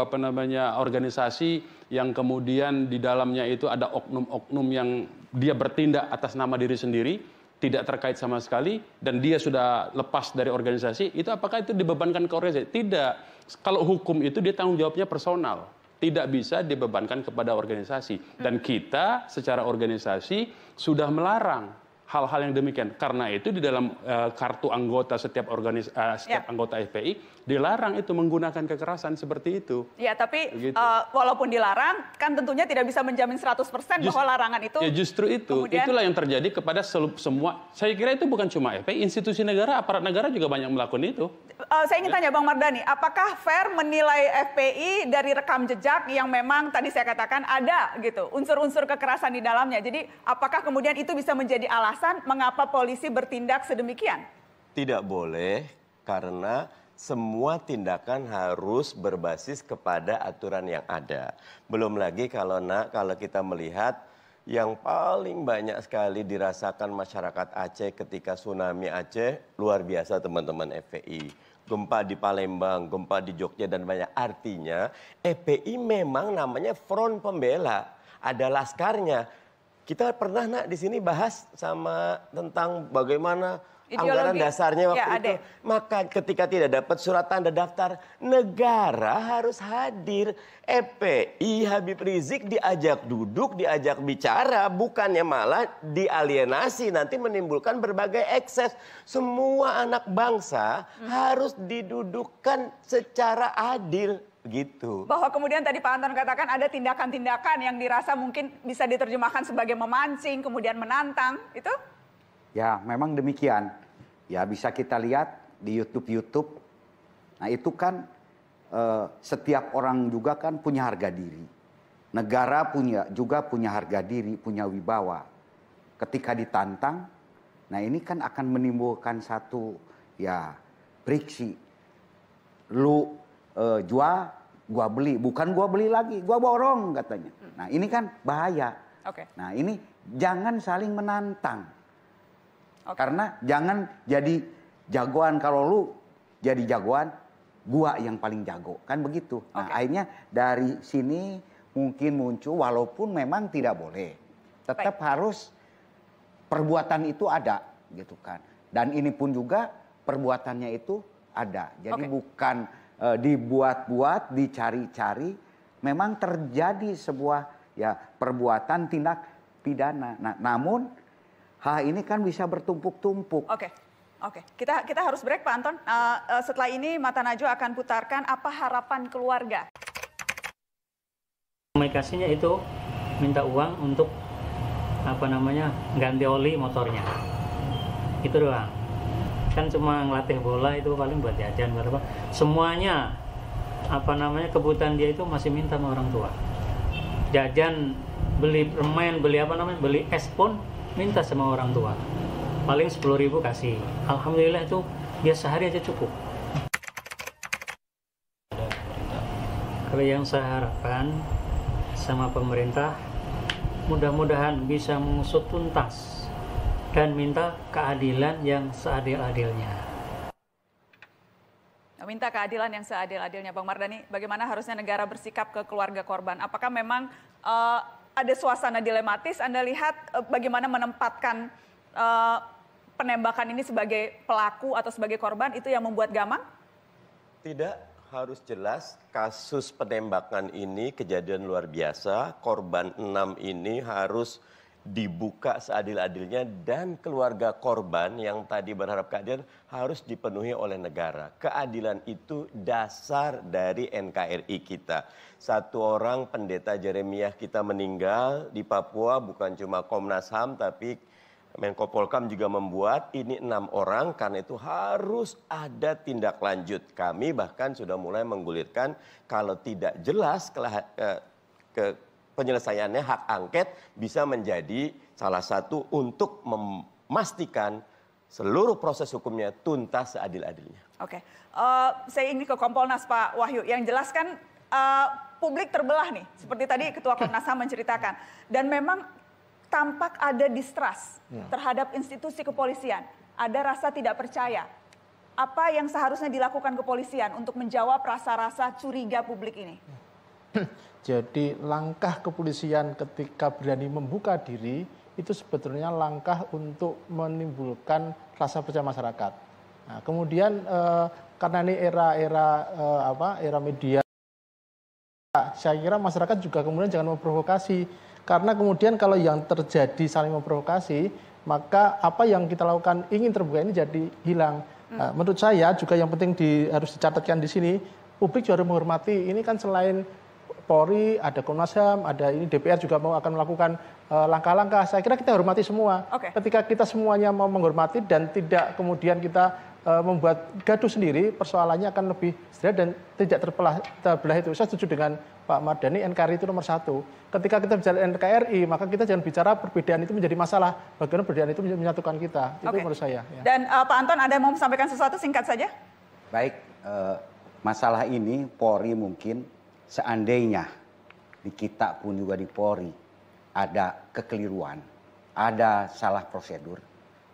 organisasi yang kemudian di dalamnya itu ada oknum-oknum yang dia bertindak atas nama diri sendiri, tidak terkait sama sekali, dan dia sudah lepas dari organisasi, itu apakah itu dibebankan ke organisasi? Tidak. Kalau hukum itu dia tanggung jawabnya personal, tidak bisa dibebankan kepada organisasi. Dan kita secara organisasi sudah melarang hal-hal yang demikian. Karena itu di dalam kartu anggota setiap anggota FPI dilarang itu menggunakan kekerasan seperti itu. Ya, tapi walaupun dilarang, kan tentunya tidak bisa menjamin 100% bahwa larangan itu. Ya justru itu, itulah yang terjadi kepada semua. Saya kira itu bukan cuma FPI, institusi negara, aparat negara juga banyak melakukan itu. Saya ingin tanya Bang Mardhani, apakah fair menilai FPI dari rekam jejak yang memang tadi saya katakan ada gitu unsur-unsur kekerasan di dalamnya? Jadi apakah kemudian itu bisa menjadi alasan mengapa polisi bertindak sedemikian? Tidak boleh, karena semua tindakan harus berbasis kepada aturan yang ada. Belum lagi kalau kita melihat yang paling banyak sekali dirasakan masyarakat Aceh ketika tsunami Aceh, luar biasa teman-teman FPI. Gempa di Palembang, gempa di Jogja, dan banyak. Artinya FPI memang namanya Front Pembela, ada laskarnya. Kita pernah di sini bahas tentang bagaimana anggaran dasarnya waktu itu. Maka ketika tidak dapat surat tanda daftar, negara harus hadir. FPI, Habib Rizik diajak duduk, diajak bicara, bukannya malah dialienasi, nanti menimbulkan berbagai ekses. Semua anak bangsa harus didudukkan secara adil. Gitu. Bahwa kemudian tadi Pak Anton katakan ada tindakan-tindakan yang dirasa mungkin bisa diterjemahkan sebagai memancing, kemudian menantang, itu? Ya, memang demikian. Ya, bisa kita lihat di YouTube. Nah, itu kan setiap orang juga kan punya harga diri. Negara juga punya harga diri, punya wibawa. Ketika ditantang, nah ini kan akan menimbulkan satu ya friksi. Lu jual, gua beli, bukan gua beli lagi, gua borong katanya. Nah ini kan bahaya. Nah ini jangan saling menantang. Karena jangan jadi jagoan, kalau lu jadi jagoan, gua yang paling jago, kan begitu. Nah akhirnya dari sini mungkin muncul, walaupun memang tidak boleh, tetap harus perbuatan itu ada, gitu kan. Dan ini pun juga perbuatannya itu ada. Jadi bukan dibuat-buat, dicari-cari, memang terjadi sebuah ya perbuatan tindak pidana. Nah, namun hal ini kan bisa bertumpuk-tumpuk. Oke, kita harus break Pak Anton. Setelah ini Mata Najwa akan putarkan apa harapan keluarga. Komunikasinya itu minta uang untuk ganti oli motornya, itu doang. Kan cuma ngelatih bola itu paling buat jajan, buat apa? Semuanya kebutuhan dia itu masih minta sama orang tua. Jajan, beli permen, beli es pun minta sama orang tua. Paling 10.000 kasih. Alhamdulillah itu dia sehari aja cukup. Kalau yang saya harapkan sama pemerintah, mudah-mudahan bisa mengusut tuntas dan minta keadilan yang seadil-adilnya. Minta keadilan yang seadil-adilnya. Bang Mardhani, bagaimana harusnya negara bersikap ke keluarga korban? Apakah memang ada suasana dilematis? Anda lihat bagaimana menempatkan penembakan ini sebagai pelaku atau sebagai korban, itu yang membuat gamang? Tidak. Harus jelas kasus penembakan ini kejadian luar biasa, korban 6 ini harus dibuka seadil-adilnya dan keluarga korban yang tadi berharap keadilan harus dipenuhi oleh negara. Keadilan itu dasar dari NKRI kita. Satu orang pendeta Jeremiah kita meninggal di Papua, bukan cuma Komnas HAM tapi Menko Polkam juga membuat ini 6 orang, karena itu harus ada tindak lanjut. Kami bahkan sudah mulai menggulirkan kalau tidak jelas penyelesaiannya hak angket bisa menjadi salah satu untuk memastikan seluruh proses hukumnya tuntas seadil-adilnya. Saya ingin ke Kompolnas Pak Wahyu. Yang jelas kan publik terbelah nih, seperti tadi Ketua Komnas HAM menceritakan. Dan memang tampak ada distrust terhadap institusi kepolisian. Ada rasa tidak percaya. Apa yang seharusnya dilakukan kepolisian untuk menjawab rasa-rasa curiga publik ini? Jadi langkah kepolisian ketika berani membuka diri itu sebetulnya langkah untuk menimbulkan rasa percaya masyarakat. Nah, kemudian karena ini era media, saya kira masyarakat juga kemudian jangan memprovokasi. Karena kemudian kalau yang terjadi saling memprovokasi, maka apa yang kita lakukan ingin terbuka ini jadi hilang. Nah, menurut saya juga yang penting harus dicatatkan di sini, publik juga harus menghormati. Ini kan selain Polri, ada Komnas HAM, ada ini DPR juga akan melakukan langkah-langkah. Saya kira kita hormati semua. Ketika kita semuanya mau menghormati dan tidak kemudian kita membuat gaduh sendiri, persoalannya akan lebih sederhana dan tidak terbelah itu. Saya setuju dengan Pak Mardhani, NKRI itu nomor 1. Ketika kita bicara NKRI, maka kita jangan bicara perbedaan itu menjadi masalah. Bagaimana perbedaan itu menyatukan kita. Itu menurut saya. Ya. Dan Pak Anton, ada yang mau sampaikan sesuatu singkat saja? Baik, masalah ini Polri mungkin seandainya di kita pun juga di Polri ada kekeliruan, ada salah prosedur.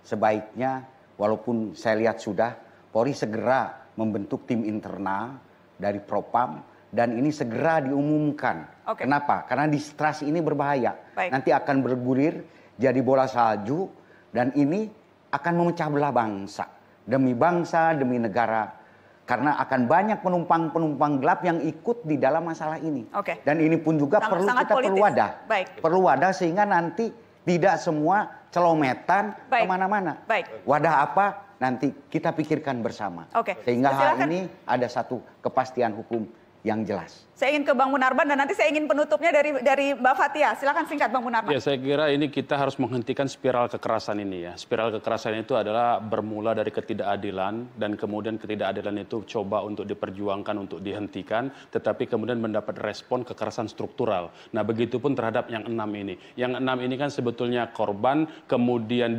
Sebaiknya, walaupun saya lihat sudah, Polri segera membentuk tim internal dari Propam, dan ini segera diumumkan. Kenapa? Karena distrust ini berbahaya. Nanti akan bergulir jadi bola salju, dan ini akan memecah belah bangsa, demi negara. Karena akan banyak penumpang gelap yang ikut di dalam masalah ini. Dan ini pun juga perlu wadah. Perlu wadah sehingga nanti tidak semua celometan kemana-mana. Wadah apa nanti kita pikirkan bersama. Sehingga hal ini ada satu kepastian hukum yang jelas. Saya ingin ke Bang Munarban dan nanti saya ingin penutupnya dari Mbak Fathia. Silakan singkat Bang Munarban. Ya, saya kira ini kita harus menghentikan spiral kekerasan ini ya. Spiral kekerasan itu adalah bermula dari ketidakadilan dan kemudian ketidakadilan itu coba untuk diperjuangkan, untuk dihentikan, tetapi kemudian mendapat respon kekerasan struktural. Nah, begitupun terhadap yang 6 ini. Yang 6 ini kan sebetulnya korban, kemudian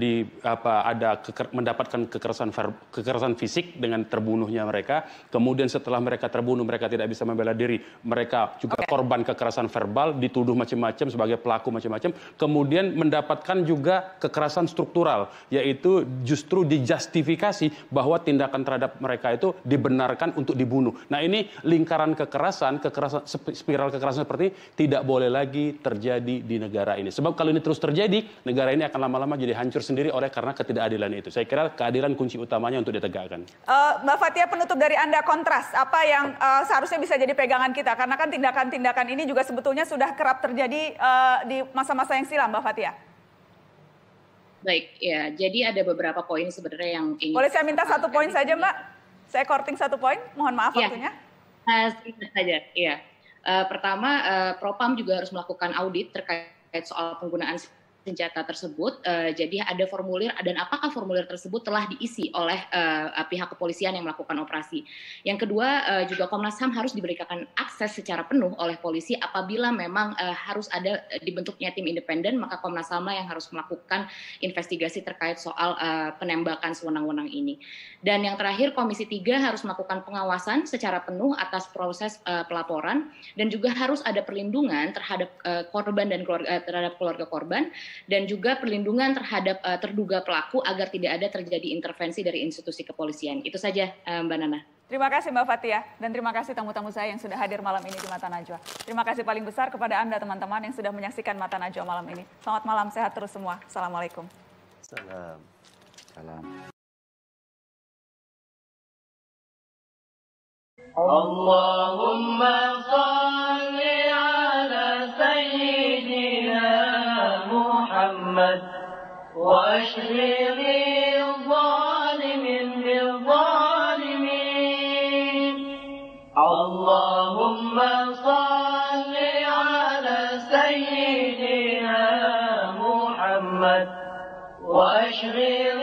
mendapatkan kekerasan fisik dengan terbunuhnya mereka, kemudian setelah mereka terbunuh mereka tidak bisa membela diri. Mereka juga korban kekerasan verbal, dituduh macam-macam sebagai pelaku macam-macam, kemudian mendapatkan juga kekerasan struktural, yaitu justru dijustifikasi bahwa tindakan terhadap mereka itu dibenarkan untuk dibunuh. Nah, ini lingkaran kekerasan, spiral kekerasan seperti ini tidak boleh lagi terjadi di negara ini. Sebab kalau ini terus terjadi, negara ini akan lama-lama jadi hancur sendiri karena ketidakadilan itu. Saya kira keadilan kunci utamanya untuk ditegakkan. Mbak Fathia, penutup dari Anda kontras, apa yang seharusnya bisa jadi pegangan kita? Karena kan tindakan-tindakan ini juga sebetulnya sudah kerap terjadi di masa-masa yang silam, Mbak Fathia. Baik, ya. Jadi ada beberapa poin sebenarnya yang ingin... Boleh saya minta 1 poin saja, Mbak? Saya korting 1 poin. Mohon maaf waktunya. Singkat saja, iya. Pertama, Propam juga harus melakukan audit terkait soal penggunaan senjata tersebut. Jadi ada formulir, dan apakah formulir tersebut telah diisi oleh pihak kepolisian yang melakukan operasi. Yang kedua, juga Komnas HAM harus diberikan akses secara penuh oleh polisi apabila memang harus ada dibentuknya tim independen, maka Komnas HAM yang harus melakukan investigasi terkait soal penembakan sewenang-wenang ini. Dan yang terakhir, Komisi 3 harus melakukan pengawasan secara penuh atas proses pelaporan, dan juga harus ada perlindungan terhadap korban dan terhadap keluarga korban, dan juga perlindungan terhadap terduga pelaku agar tidak ada terjadi intervensi dari institusi kepolisian. Itu saja, Mbak Nana. Terima kasih Mbak Fathia, dan terima kasih tamu-tamu saya yang sudah hadir malam ini di Mata Najwa. Terima kasih paling besar kepada Anda teman-teman yang sudah menyaksikan Mata Najwa malam ini. Selamat malam, sehat terus semua. Assalamualaikum. Salam. Allahumma salli ala sayyidina محمد واشغل الظالم بالظالمين اللهم صل على سيدنا محمد واشغل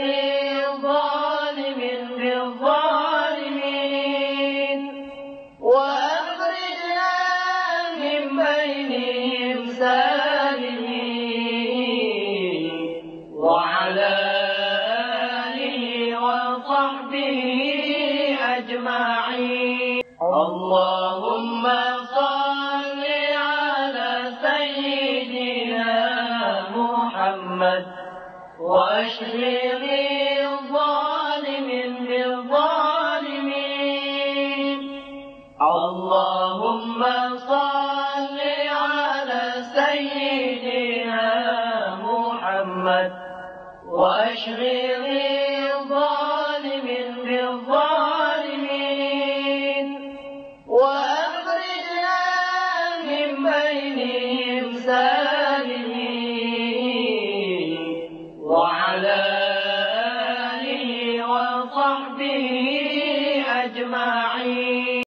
الظالم بالظالمين وأخرجنا من بينهم سالمين وعلى آله وصحبه أجمعين اللهم صل على سيدنا محمد واشغل الظالم بالظالمين اللهم صل على سيدنا محمد واشغل